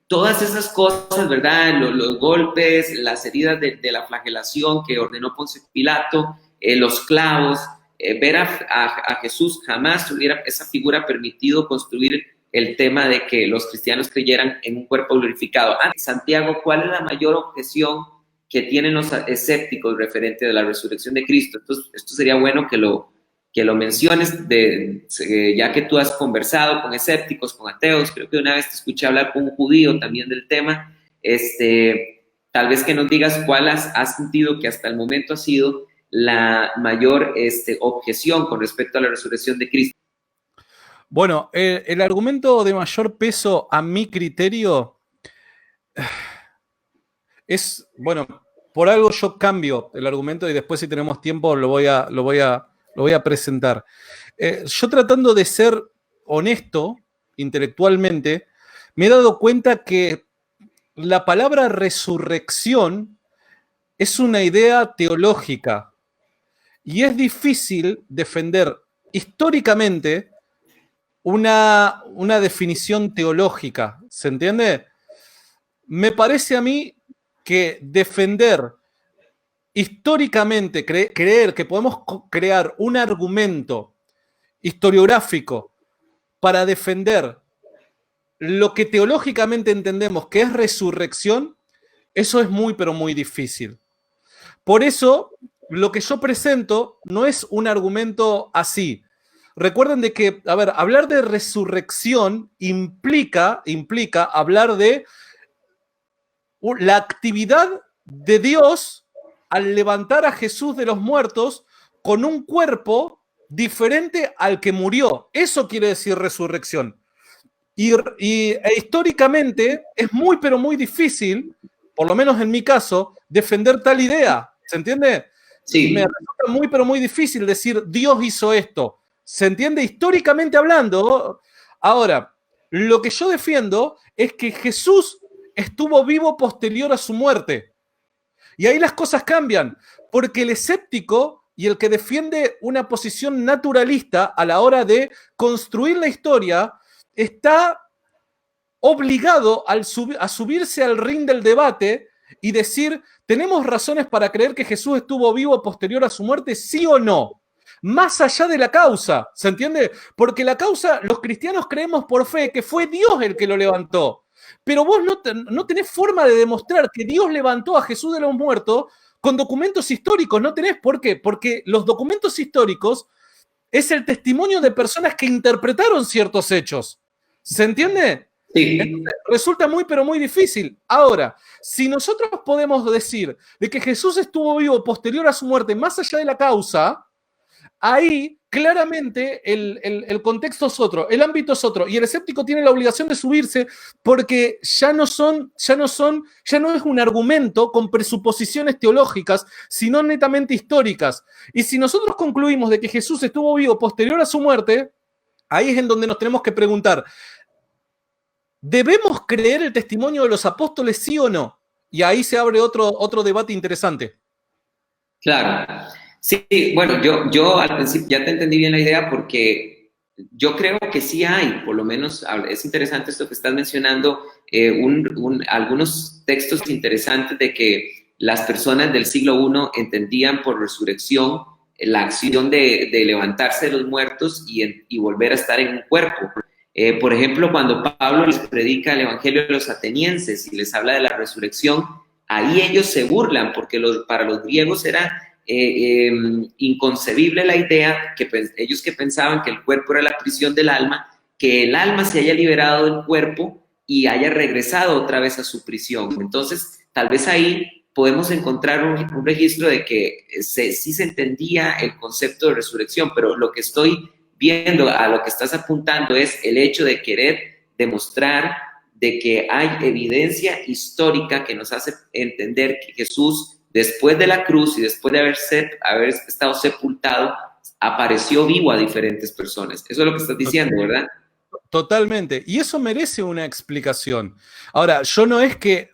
todas esas cosas, ¿verdad? Los golpes, las heridas de la flagelación que ordenó Poncio Pilato, los clavos, ver a Jesús jamás hubiera esa figura permitido construir el tema de que los cristianos creyeran en un cuerpo glorificado. Santiago, ¿cuál es la mayor objeción que tienen los escépticos referente de la resurrección de Cristo? Entonces, esto sería bueno que lo menciones, ya que tú has conversado con escépticos, con ateos. Creo que una vez te escuché hablar con un judío también del tema. Tal vez que nos digas cuál has sentido que hasta el momento ha sido la mayor objeción con respecto a la resurrección de Cristo. Bueno, el argumento de mayor peso a mi criterio es, bueno, por algo yo cambio el argumento y después si tenemos tiempo lo voy a presentar. Yo tratando de ser honesto intelectualmente, me he dado cuenta que la palabra resurrección es una idea teológica y es difícil defender históricamente una definición teológica, ¿se entiende? Me parece a mí que defender históricamente, creer que podemos crear un argumento historiográfico para defender lo que teológicamente entendemos que es resurrección, eso es muy, pero muy difícil. Por eso, lo que yo presento no es un argumento así. Recuerden de que, a ver, hablar de resurrección implica hablar de la actividad de Dios al levantar a Jesús de los muertos con un cuerpo diferente al que murió. Eso quiere decir resurrección. Y históricamente es muy, pero muy difícil, por lo menos en mi caso, defender tal idea. ¿Se entiende? Sí. Me resulta muy, pero muy difícil decir Dios hizo esto. ¿Se entiende? Históricamente hablando. Ahora, lo que yo defiendo es que Jesús estuvo vivo posterior a su muerte. Y ahí las cosas cambian, porque el escéptico y el que defiende una posición naturalista a la hora de construir la historia está obligado a subirse al ring del debate y decir, ¿tenemos razones para creer que Jesús estuvo vivo posterior a su muerte, sí o no? Más allá de la causa, ¿se entiende? Porque la causa, los cristianos creemos por fe que fue Dios el que lo levantó. Pero vos no tenés forma de demostrar que Dios levantó a Jesús de los muertos con documentos históricos. No tenés. ¿Por qué? Porque los documentos históricos es el testimonio de personas que interpretaron ciertos hechos. ¿Se entiende? Sí. Entonces, resulta muy, pero muy difícil. Ahora, si nosotros podemos decir de que Jesús estuvo vivo posterior a su muerte, más allá de la causa, ahí claramente el contexto es otro, el ámbito es otro, y el escéptico tiene la obligación de subirse porque ya no es un argumento con presuposiciones teológicas, sino netamente históricas. Y si nosotros concluimos de que Jesús estuvo vivo posterior a su muerte, ahí es en donde nos tenemos que preguntar, ¿debemos creer el testimonio de los apóstoles, sí o no? Y ahí se abre otro debate interesante. Claro. Sí, bueno, yo al principio ya te entendí bien la idea porque yo creo que sí hay, por lo menos es interesante esto que estás mencionando, algunos textos interesantes de que las personas del siglo I entendían por resurrección la acción de levantarse de los muertos y volver a estar en un cuerpo. Por ejemplo, cuando Pablo les predica el evangelio de los atenienses y les habla de la resurrección, ahí ellos se burlan porque para los griegos era inconcebible la idea, que ellos que pensaban que el cuerpo era la prisión del alma, que el alma se haya liberado del cuerpo y haya regresado otra vez a su prisión. Entonces, tal vez ahí podemos encontrar un registro de que sí se entendía el concepto de resurrección, pero lo que estoy viendo, a lo que estás apuntando, es el hecho de querer demostrar de que hay evidencia histórica que nos hace entender que Jesús, después de la cruz y después de haber estado sepultado, apareció vivo a diferentes personas. Eso es lo que estás diciendo, ¿verdad? Totalmente. Y eso merece una explicación. Ahora, yo no es que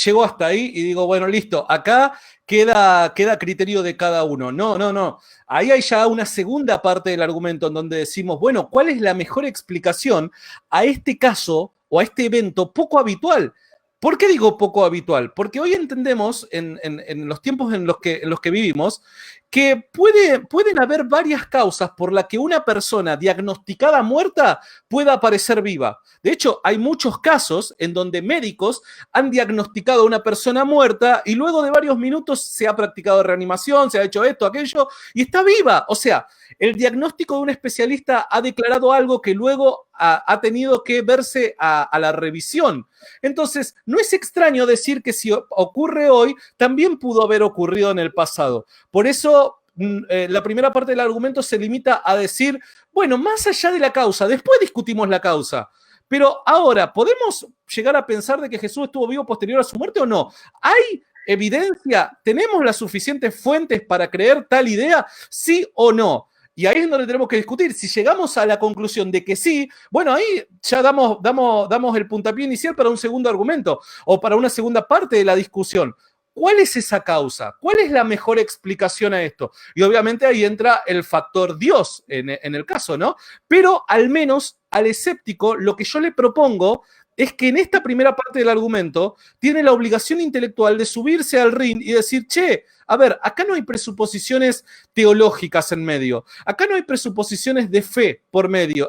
llego hasta ahí y digo, bueno, listo, acá queda criterio de cada uno. No, no, no. Ahí hay ya una segunda parte del argumento en donde decimos, bueno, ¿cuál es la mejor explicación a este caso o a este evento poco habitual? ¿Por qué digo poco habitual? Porque hoy entendemos, en los tiempos en los que vivimos, que pueden haber varias causas por las que una persona diagnosticada muerta pueda aparecer viva. De hecho, hay muchos casos en donde médicos han diagnosticado a una persona muerta y luego de varios minutos se ha practicado reanimación, se ha hecho esto, aquello, y está viva. O sea, el diagnóstico de un especialista ha declarado algo que luego ha tenido que verse a la revisión. Entonces, no es extraño decir que si ocurre hoy, también pudo haber ocurrido en el pasado. Por eso, la primera parte del argumento se limita a decir, bueno, más allá de la causa, después discutimos la causa. Pero ahora, ¿podemos llegar a pensar de que Jesús estuvo vivo posterior a su muerte o no? ¿Hay evidencia? ¿Tenemos las suficientes fuentes para creer tal idea? ¿Sí o no? Y ahí es donde tenemos que discutir. Si llegamos a la conclusión de que sí, bueno, ahí ya damos el puntapié inicial para un segundo argumento o para una segunda parte de la discusión. ¿Cuál es esa causa? ¿Cuál es la mejor explicación a esto? Y obviamente ahí entra el factor Dios en el caso, ¿no? Pero al menos al escéptico lo que yo le propongo es que en esta primera parte del argumento tiene la obligación intelectual de subirse al ring y decir, che, a ver, acá no hay presuposiciones teológicas en medio, acá no hay presuposiciones de fe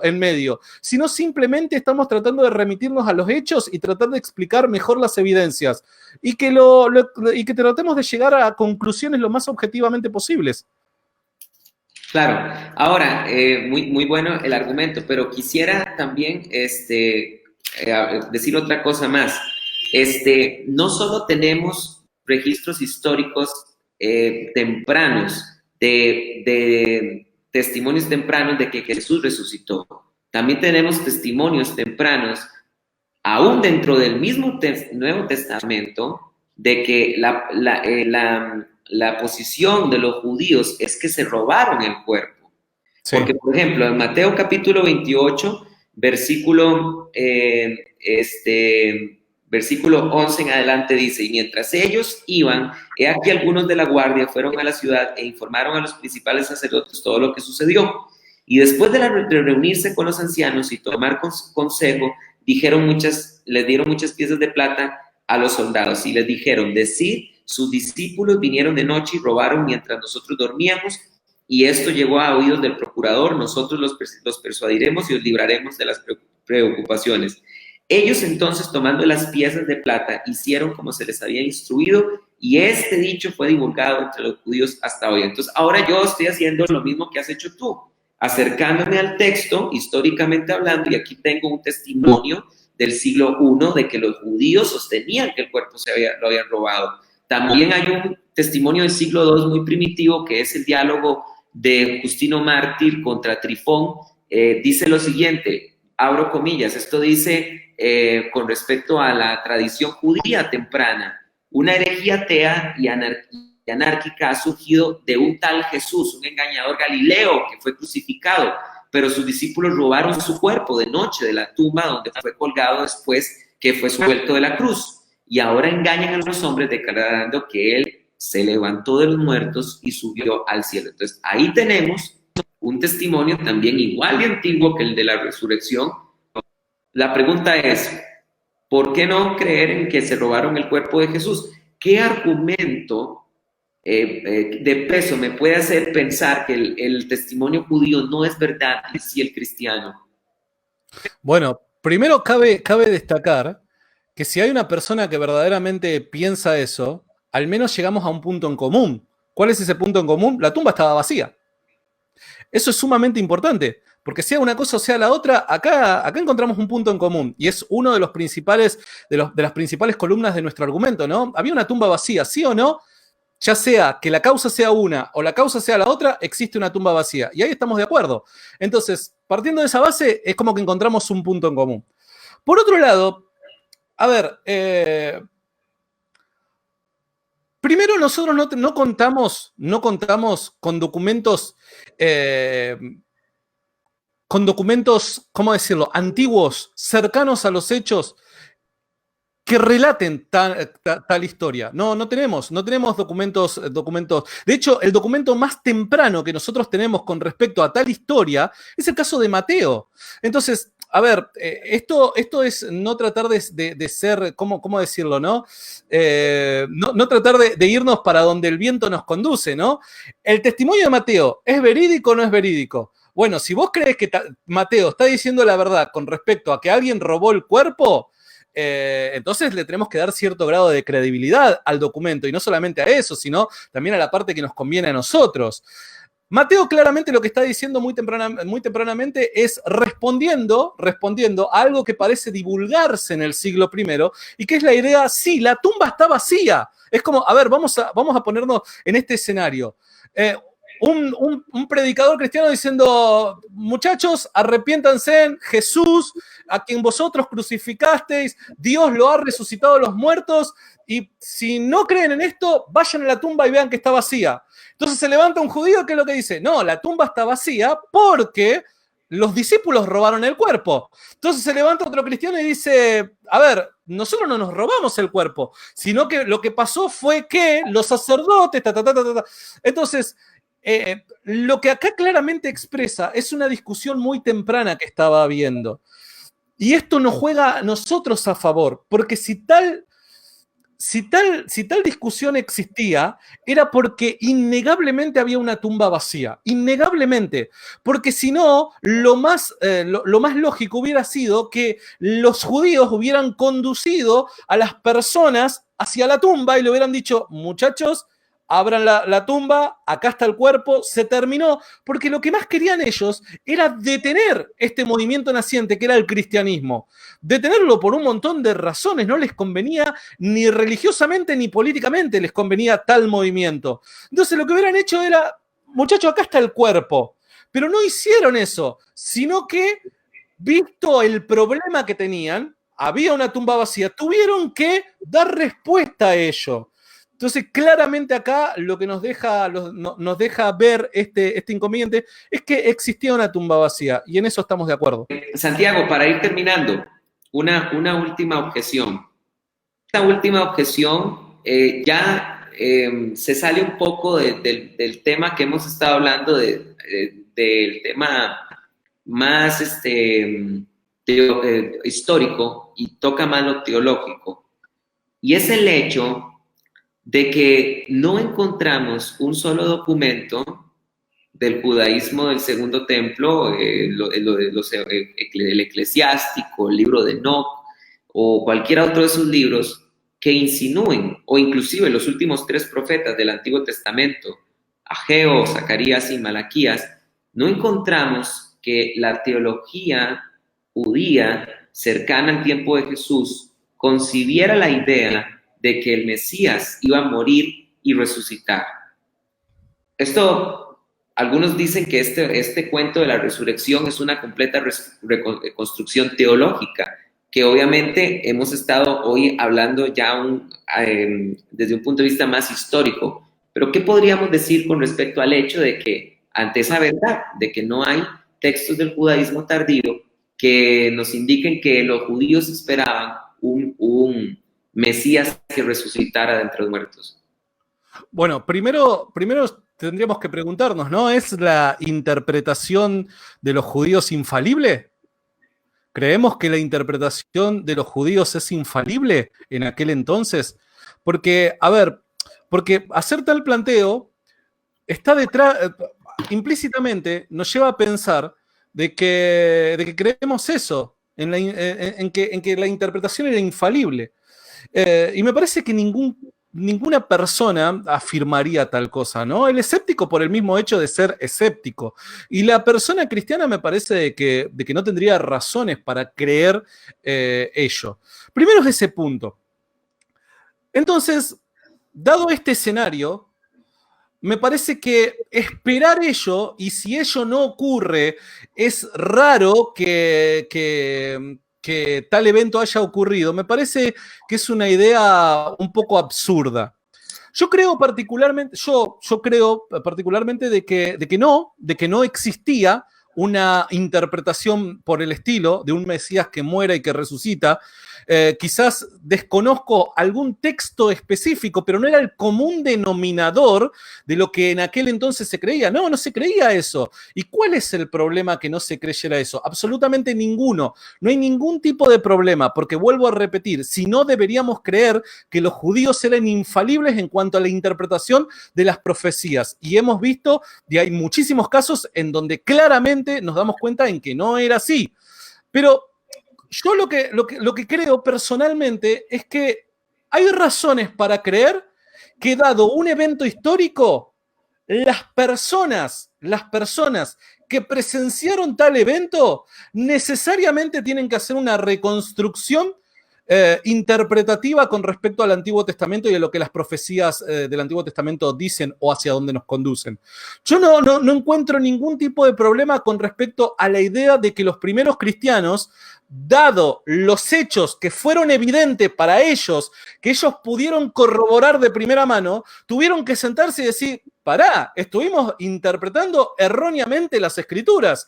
en medio, sino simplemente estamos tratando de remitirnos a los hechos y tratar de explicar mejor las evidencias y que tratemos de llegar a conclusiones lo más objetivamente posibles. Claro, ahora, muy bueno el argumento, pero quisiera también decir otra cosa más. No solo tenemos registros históricos tempranos, de testimonios tempranos de que Jesús resucitó, también tenemos testimonios tempranos, aún dentro del mismo Nuevo Testamento, de que la posición de los judíos es que se robaron el cuerpo. Sí. Porque, por ejemplo, en Mateo capítulo 28, versículo 11 en adelante dice, y mientras ellos iban, he aquí algunos de la guardia fueron a la ciudad e informaron a los principales sacerdotes todo lo que sucedió. Y después de reunirse con los ancianos y tomar consejo, les dieron muchas piezas de plata a los soldados y les dijeron, decid, sus discípulos vinieron de noche y robaron mientras nosotros dormíamos, y esto llegó a oídos del procurador, nosotros los persuadiremos y os libraremos de las preocupaciones. Ellos entonces, tomando las piezas de plata, hicieron como se les había instruido, y este dicho fue divulgado entre los judíos hasta hoy. Entonces, ahora yo estoy haciendo lo mismo que has hecho tú, acercándome al texto, históricamente hablando, y aquí tengo un testimonio del siglo I de que los judíos sostenían que el cuerpo lo habían robado. También hay un testimonio del siglo II muy primitivo, que es el diálogo de Justino Mártir contra Trifón. Dice lo siguiente, abro comillas, esto dice con respecto a la tradición judía temprana, una herejía atea y anárquica ha surgido de un tal Jesús, un engañador galileo que fue crucificado, pero sus discípulos robaron su cuerpo de noche de la tumba donde fue colgado después que fue suelto de la cruz. Y ahora engañan a los hombres declarando que él se levantó de los muertos y subió al cielo. Entonces, ahí tenemos un testimonio también igual de antiguo que el de la resurrección. La pregunta es, ¿por qué no creer en que se robaron el cuerpo de Jesús? ¿Qué argumento de peso me puede hacer pensar que el testimonio judío no es verdad y sí el cristiano? Bueno, primero cabe destacar que si hay una persona que verdaderamente piensa eso, al menos llegamos a un punto en común. ¿Cuál es ese punto en común? La tumba estaba vacía. Eso es sumamente importante, porque sea una cosa o sea la otra, acá encontramos un punto en común, y es uno de los principales, de las principales columnas de nuestro argumento, ¿no? Había una tumba vacía, ¿sí o no? Ya sea que la causa sea una o la causa sea la otra, existe una tumba vacía. Y ahí estamos de acuerdo. Entonces, partiendo de esa base, es como que encontramos un punto en común. Por otro lado, a ver, primero nosotros no contamos eh, con documentos, ¿cómo decirlo?, antiguos, cercanos a los hechos, que relaten tal historia. No tenemos documentos. De hecho, el documento más temprano que nosotros tenemos con respecto a tal historia es el caso de Mateo. Entonces, a ver, esto es no tratar de ser, ¿cómo decirlo, no? No tratar de irnos para donde el viento nos conduce, ¿no? El testimonio de Mateo, ¿es verídico o no es verídico? Bueno, si vos crees que Mateo está diciendo la verdad con respecto a que alguien robó el cuerpo, entonces le tenemos que dar cierto grado de credibilidad al documento, y no solamente a eso, sino también a la parte que nos conviene a nosotros. Mateo claramente lo que está diciendo muy tempranamente es respondiendo a algo que parece divulgarse en el siglo I, y que es la idea, sí, la tumba está vacía. Es como, a ver, vamos a ponernos en este escenario. Un predicador cristiano diciendo, muchachos, arrepiéntanse, Jesús, a quien vosotros crucificasteis, Dios lo ha resucitado de los muertos, y si no creen en esto, vayan a la tumba y vean que está vacía. Entonces se levanta un judío que es lo que dice, no, la tumba está vacía porque los discípulos robaron el cuerpo. Entonces se levanta otro cristiano y dice, a ver, nosotros no nos robamos el cuerpo, sino que lo que pasó fue que los sacerdotes, Entonces, lo que acá claramente expresa es una discusión muy temprana que estaba habiendo. Y esto nos juega a nosotros a favor, porque si tal discusión existía, era porque innegablemente había una tumba vacía, innegablemente, porque si no, lo más lógico hubiera sido que los judíos hubieran conducido a las personas hacia la tumba y le hubieran dicho, muchachos, abran la tumba, acá está el cuerpo, se terminó, porque lo que más querían ellos era detener este movimiento naciente que era el cristianismo, detenerlo por un montón de razones, no les convenía ni religiosamente ni políticamente les convenía tal movimiento. Entonces lo que hubieran hecho era, muchachos, acá está el cuerpo, pero no hicieron eso, sino que, visto el problema que tenían, había una tumba vacía, tuvieron que dar respuesta a ello. Entonces, claramente acá lo que nos deja ver este inconveniente es que existía una tumba vacía, y en eso estamos de acuerdo. Santiago, para ir terminando, una última objeción. Esta última objeción se sale un poco del tema que hemos estado hablando, del tema más histórico, y toca más lo teológico. Y es el hecho de que no encontramos un solo documento del judaísmo del Segundo Templo, el Eclesiástico, el libro de Enoc, o cualquier otro de esos libros, que insinúen, o inclusive los últimos 3 profetas del Antiguo Testamento, Ageo, Zacarías y Malaquías, no encontramos que la teología judía cercana al tiempo de Jesús concibiera la idea de que el Mesías iba a morir y resucitar. Esto, algunos dicen que este cuento de la resurrección es una completa reconstrucción teológica, que obviamente hemos estado hoy hablando ya desde un punto de vista más histórico. Pero ¿qué podríamos decir con respecto al hecho de que, ante esa verdad, de que no hay textos del judaísmo tardío que nos indiquen que los judíos esperaban un Mesías que resucitara de entre los muertos? Bueno, primero tendríamos que preguntarnos, ¿no? ¿Es la interpretación de los judíos infalible? ¿Creemos que la interpretación de los judíos es infalible en aquel entonces? Porque, a ver, hacer tal planteo está detrás, implícitamente nos lleva a pensar de que creemos eso, en que la interpretación era infalible. Y me parece que ningún ninguna persona afirmaría tal cosa, ¿no? El escéptico por el mismo hecho de ser escéptico. Y la persona cristiana me parece de que no tendría razones para creer ello. Primero es ese punto. Entonces, dado este escenario, me parece que esperar ello, y si ello no ocurre, es raro que tal evento haya ocurrido. Me parece que es una idea un poco absurda. Yo creo particularmente de que no existía una interpretación por el estilo de un Mesías que muera y que resucita. Quizás desconozco algún texto específico, pero no era el común denominador de lo que en aquel entonces se creía. No, no se creía eso. ¿Y cuál es el problema que no se creyera eso? Absolutamente ninguno. No hay ningún tipo de problema, porque vuelvo a repetir, si no deberíamos creer que los judíos eran infalibles en cuanto a la interpretación de las profecías. Y hemos visto, y hay muchísimos casos en donde claramente nos damos cuenta en que no era así. Pero yo lo que creo personalmente es que hay razones para creer que dado un evento histórico, las personas que presenciaron tal evento necesariamente tienen que hacer una reconstrucción interpretativa con respecto al Antiguo Testamento y a lo que las profecías del Antiguo Testamento dicen o hacia dónde nos conducen. Yo no encuentro ningún tipo de problema con respecto a la idea de que los primeros cristianos, dado los hechos que fueron evidentes para ellos, que ellos pudieron corroborar de primera mano, tuvieron que sentarse y decir, pará, estuvimos interpretando erróneamente las escrituras.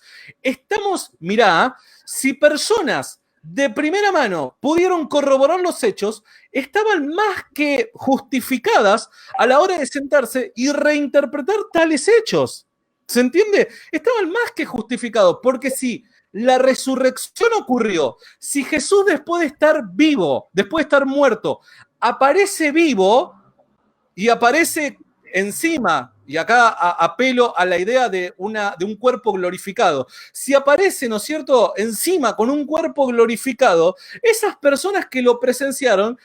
Mirá, si personas de primera mano pudieron corroborar los hechos, estaban más que justificadas a la hora de sentarse y reinterpretar tales hechos. ¿Se entiende? Estaban más que justificados, porque si la resurrección ocurrió, si Jesús después de estar vivo, después de estar muerto, aparece vivo y aparece encima, y acá apelo a la idea de un cuerpo glorificado, si aparece, ¿no es cierto?, encima con un cuerpo glorificado, esas personas que lo presenciaron,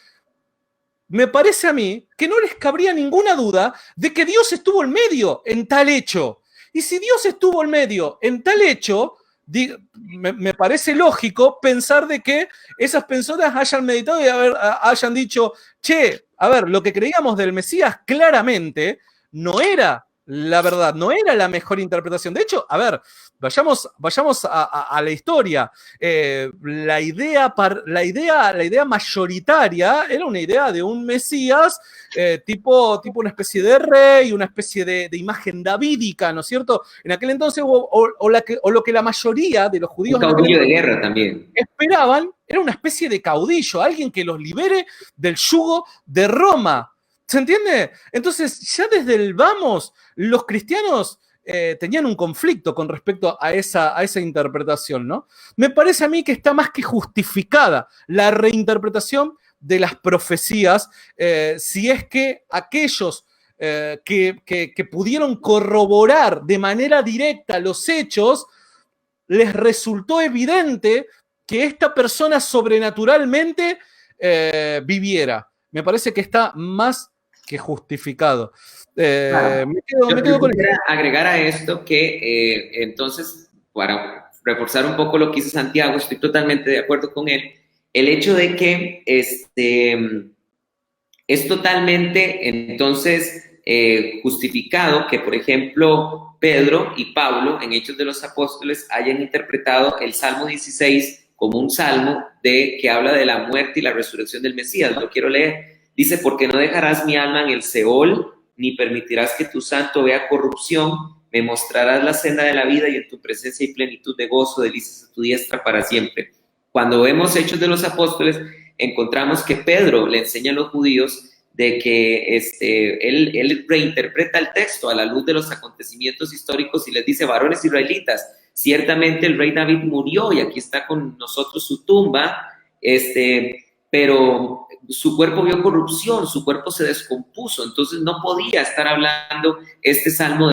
me parece a mí que no les cabría ninguna duda de que Dios estuvo en medio en tal hecho. Y si Dios estuvo en medio en tal hecho, me parece lógico pensar de que esas personas hayan meditado y hayan dicho, che, a ver, lo que creíamos del Mesías claramente no era la verdad, no era la mejor interpretación. De hecho, a ver, vayamos a la historia. La idea mayoritaria era una idea de un Mesías tipo una especie de rey, una especie de imagen davídica, ¿no es cierto? En aquel entonces, o lo que la mayoría de los judíos un caudillo de guerra también esperaban, era una especie de caudillo, alguien que los libere del yugo de Roma. ¿Se entiende? Entonces, ya desde el vamos, los cristianos tenían un conflicto con respecto a esa interpretación, ¿no? Me parece a mí que está más que justificada la reinterpretación de las profecías, si es que aquellos que pudieron corroborar de manera directa los hechos, les resultó evidente que esta persona sobrenaturalmente viviera. Me parece que está más que justificado. Claro. Me quedo con agregar a esto que entonces, para reforzar un poco lo que hizo Santiago, estoy totalmente de acuerdo con él, el hecho de que es totalmente entonces justificado que, por ejemplo, Pedro y Pablo en Hechos de los Apóstoles hayan interpretado el Salmo 16 como un salmo que habla de la muerte y la resurrección del Mesías. Lo quiero leer. Dice, porque no dejarás mi alma en el Seol, ni permitirás que tu santo vea corrupción, me mostrarás la senda de la vida y en tu presencia hay plenitud de gozo, delicias a tu diestra para siempre. Cuando vemos Hechos de los Apóstoles, encontramos que Pedro le enseña a los judíos de que él reinterpreta el texto a la luz de los acontecimientos históricos y les dice, varones israelitas, ciertamente el rey David murió y aquí está con nosotros su tumba, pero su cuerpo vio corrupción, su cuerpo se descompuso, entonces no podía estar hablando este salmo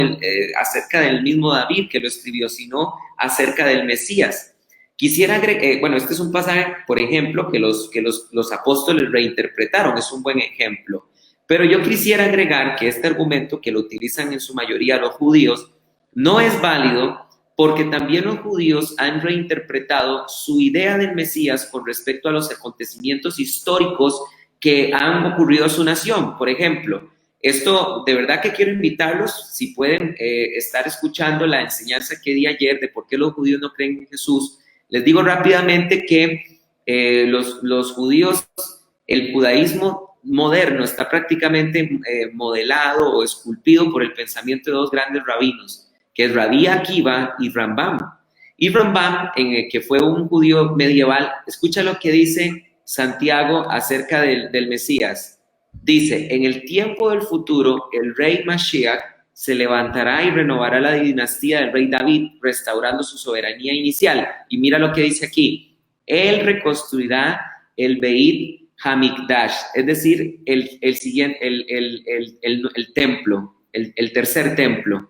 acerca del mismo David que lo escribió, sino acerca del Mesías. Quisiera agregar, bueno, este es un pasaje, por ejemplo, que los apóstoles reinterpretaron, es un buen ejemplo. Pero yo quisiera agregar que este argumento, que lo utilizan en su mayoría los judíos, no es válido porque también los judíos han reinterpretado su idea del Mesías con respecto a los acontecimientos históricos que han ocurrido a su nación. Por ejemplo, esto de verdad que quiero invitarlos, si pueden estar escuchando la enseñanza que di ayer de por qué los judíos no creen en Jesús. Les digo rápidamente que los judíos, el judaísmo moderno está prácticamente modelado o esculpido por el pensamiento de dos grandes rabinos, que es Rabí Akiva y Rambam. Y Rambam, que fue un judío medieval, escucha lo que dice Santiago acerca del Mesías. Dice, en el tiempo del futuro, el rey Mashiach se levantará y renovará la dinastía del rey David, restaurando su soberanía inicial. Y mira lo que dice aquí. Él reconstruirá el Beit Hamikdash, es decir, el templo, el tercer templo.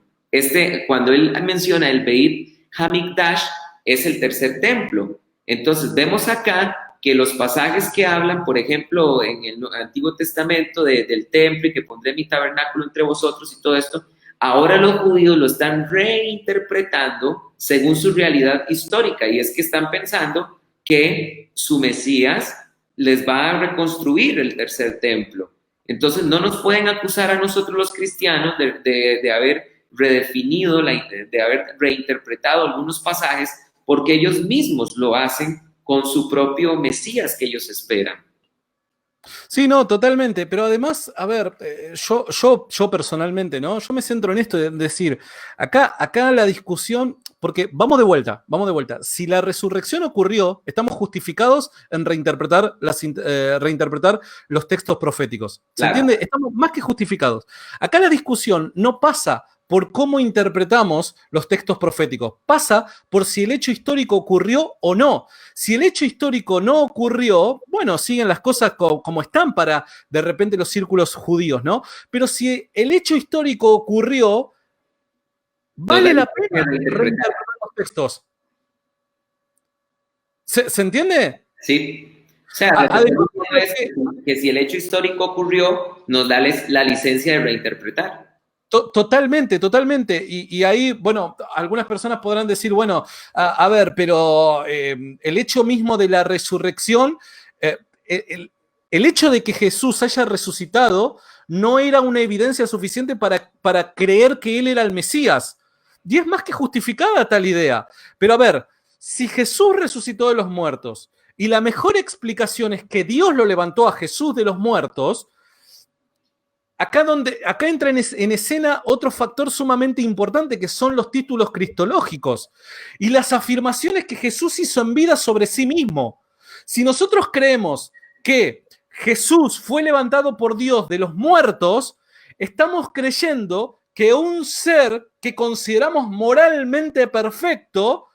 Cuando él menciona el Beit Hamikdash, es el tercer templo. Entonces, vemos acá que los pasajes que hablan, por ejemplo, en el Antiguo Testamento del templo y que pondré mi tabernáculo entre vosotros y todo esto, ahora los judíos lo están reinterpretando según su realidad histórica, y es que están pensando que su Mesías les va a reconstruir el tercer templo. Entonces no nos pueden acusar a nosotros los cristianos de haber redefinido, de haber reinterpretado algunos pasajes, porque ellos mismos lo hacen con su propio Mesías que ellos esperan. Sí, no, totalmente, pero además, a ver, yo personalmente, ¿no? Yo me centro en esto de decir, acá la discusión, porque vamos de vuelta, si la resurrección ocurrió, estamos justificados en reinterpretar los textos proféticos, ¿se entiende? Estamos más que justificados. Acá la discusión no pasa por cómo interpretamos los textos proféticos. Pasa por si el hecho histórico ocurrió o no. Si el hecho histórico no ocurrió, bueno, siguen las cosas como están para, de repente, los círculos judíos, ¿no? Pero si el hecho histórico ocurrió, vale la pena reinterpretar los textos. ¿Se entiende? Sí. O sea, además, que si el hecho histórico ocurrió, nos da la licencia de reinterpretar. Totalmente. Y ahí, bueno, algunas personas podrán decir, bueno, a ver, pero el hecho mismo de la resurrección, el hecho de que Jesús haya resucitado no era una evidencia suficiente para creer que él era el Mesías. Y es más que justificada tal idea. Pero a ver, si Jesús resucitó de los muertos y la mejor explicación es que Dios lo levantó a Jesús de los muertos, acá entra en escena otro factor sumamente importante, que son los títulos cristológicos y las afirmaciones que Jesús hizo en vida sobre sí mismo. Si nosotros creemos que Jesús fue levantado por Dios de los muertos, estamos creyendo que un ser que consideramos moralmente perfecto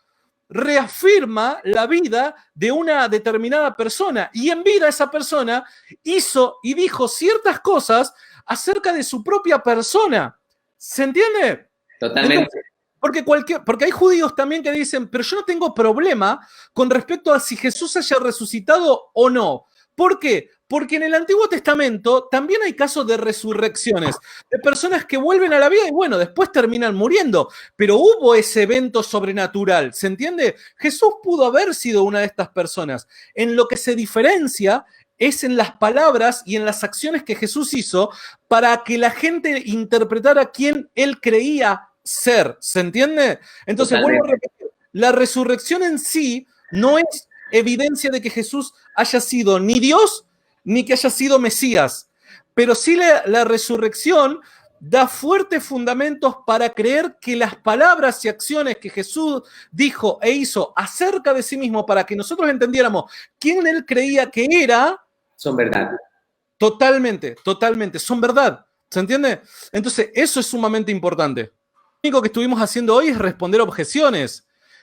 reafirma la vida de una determinada persona, y en vida esa persona hizo y dijo ciertas cosas acerca de su propia persona. ¿Se entiende? Totalmente. Entonces, porque hay judíos también que dicen, pero yo no tengo problema con respecto a si Jesús haya resucitado o no. ¿Por qué? Porque en el Antiguo Testamento también hay casos de resurrecciones, de personas que vuelven a la vida y bueno, después terminan muriendo, pero hubo ese evento sobrenatural, ¿se entiende? Jesús pudo haber sido una de estas personas. En lo que se diferencia es en las palabras y en las acciones que Jesús hizo para que la gente interpretara quién él creía ser, ¿se entiende? Entonces, vuelvo a repetir, la resurrección en sí no es evidencia de que Jesús haya sido ni Dios ni que haya sido Mesías, pero sí la resurrección da fuertes fundamentos para creer que las palabras y acciones que Jesús dijo e hizo acerca de sí mismo, para que nosotros entendiéramos quién él creía que era, son verdad. Totalmente, son verdad. ¿Se entiende? Entonces, eso es sumamente importante. Lo único que estuvimos haciendo hoy es responder objeciones.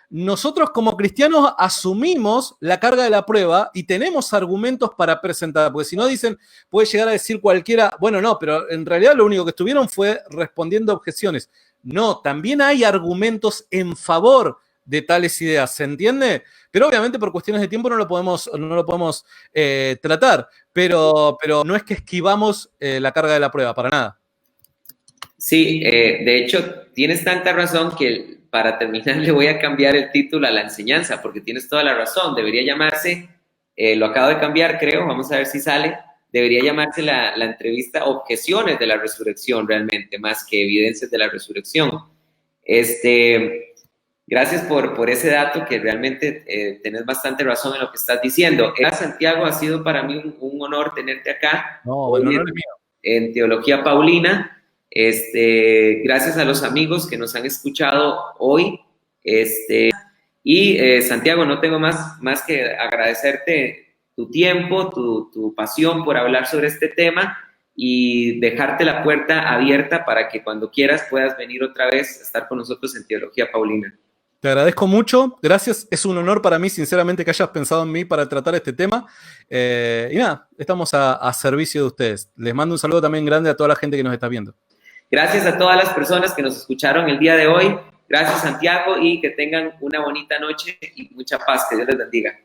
Nosotros como cristianos asumimos la carga de la prueba y tenemos argumentos para presentar, porque si no dicen, puede llegar a decir cualquiera, bueno, no, pero en realidad lo único que estuvieron fue respondiendo objeciones. No, también hay argumentos en favor de tales ideas, ¿se entiende? Pero obviamente por cuestiones de tiempo no lo podemos tratar, pero no es que esquivamos la carga de la prueba, para nada. Sí, de hecho, tienes tanta razón que para terminar le voy a cambiar el título a la enseñanza, porque tienes toda la razón. Debería llamarse, lo acabo de cambiar, creo, vamos a ver si sale. Debería llamarse la entrevista Objeciones de la Resurrección, realmente, más que Evidencias de la Resurrección. Gracias por ese dato, que realmente tenés bastante razón en lo que estás diciendo. Santiago, ha sido para mí un honor tenerte acá. No, bueno, no es mío. En Teología Paulina. Gracias a los amigos que nos han escuchado hoy. Santiago, no tengo más que agradecerte tu tiempo, tu pasión por hablar sobre este tema y dejarte la puerta abierta para que cuando quieras puedas venir otra vez a estar con nosotros en Teología Paulina. Te agradezco mucho, gracias, es un honor para mí, sinceramente, que hayas pensado en mí para tratar este tema. Y nada, estamos a servicio de ustedes. Les mando un saludo también grande a toda la gente que nos está viendo. Gracias a todas las personas que nos escucharon el día de hoy. Gracias, Santiago, y que tengan una bonita noche y mucha paz. Que Dios les bendiga.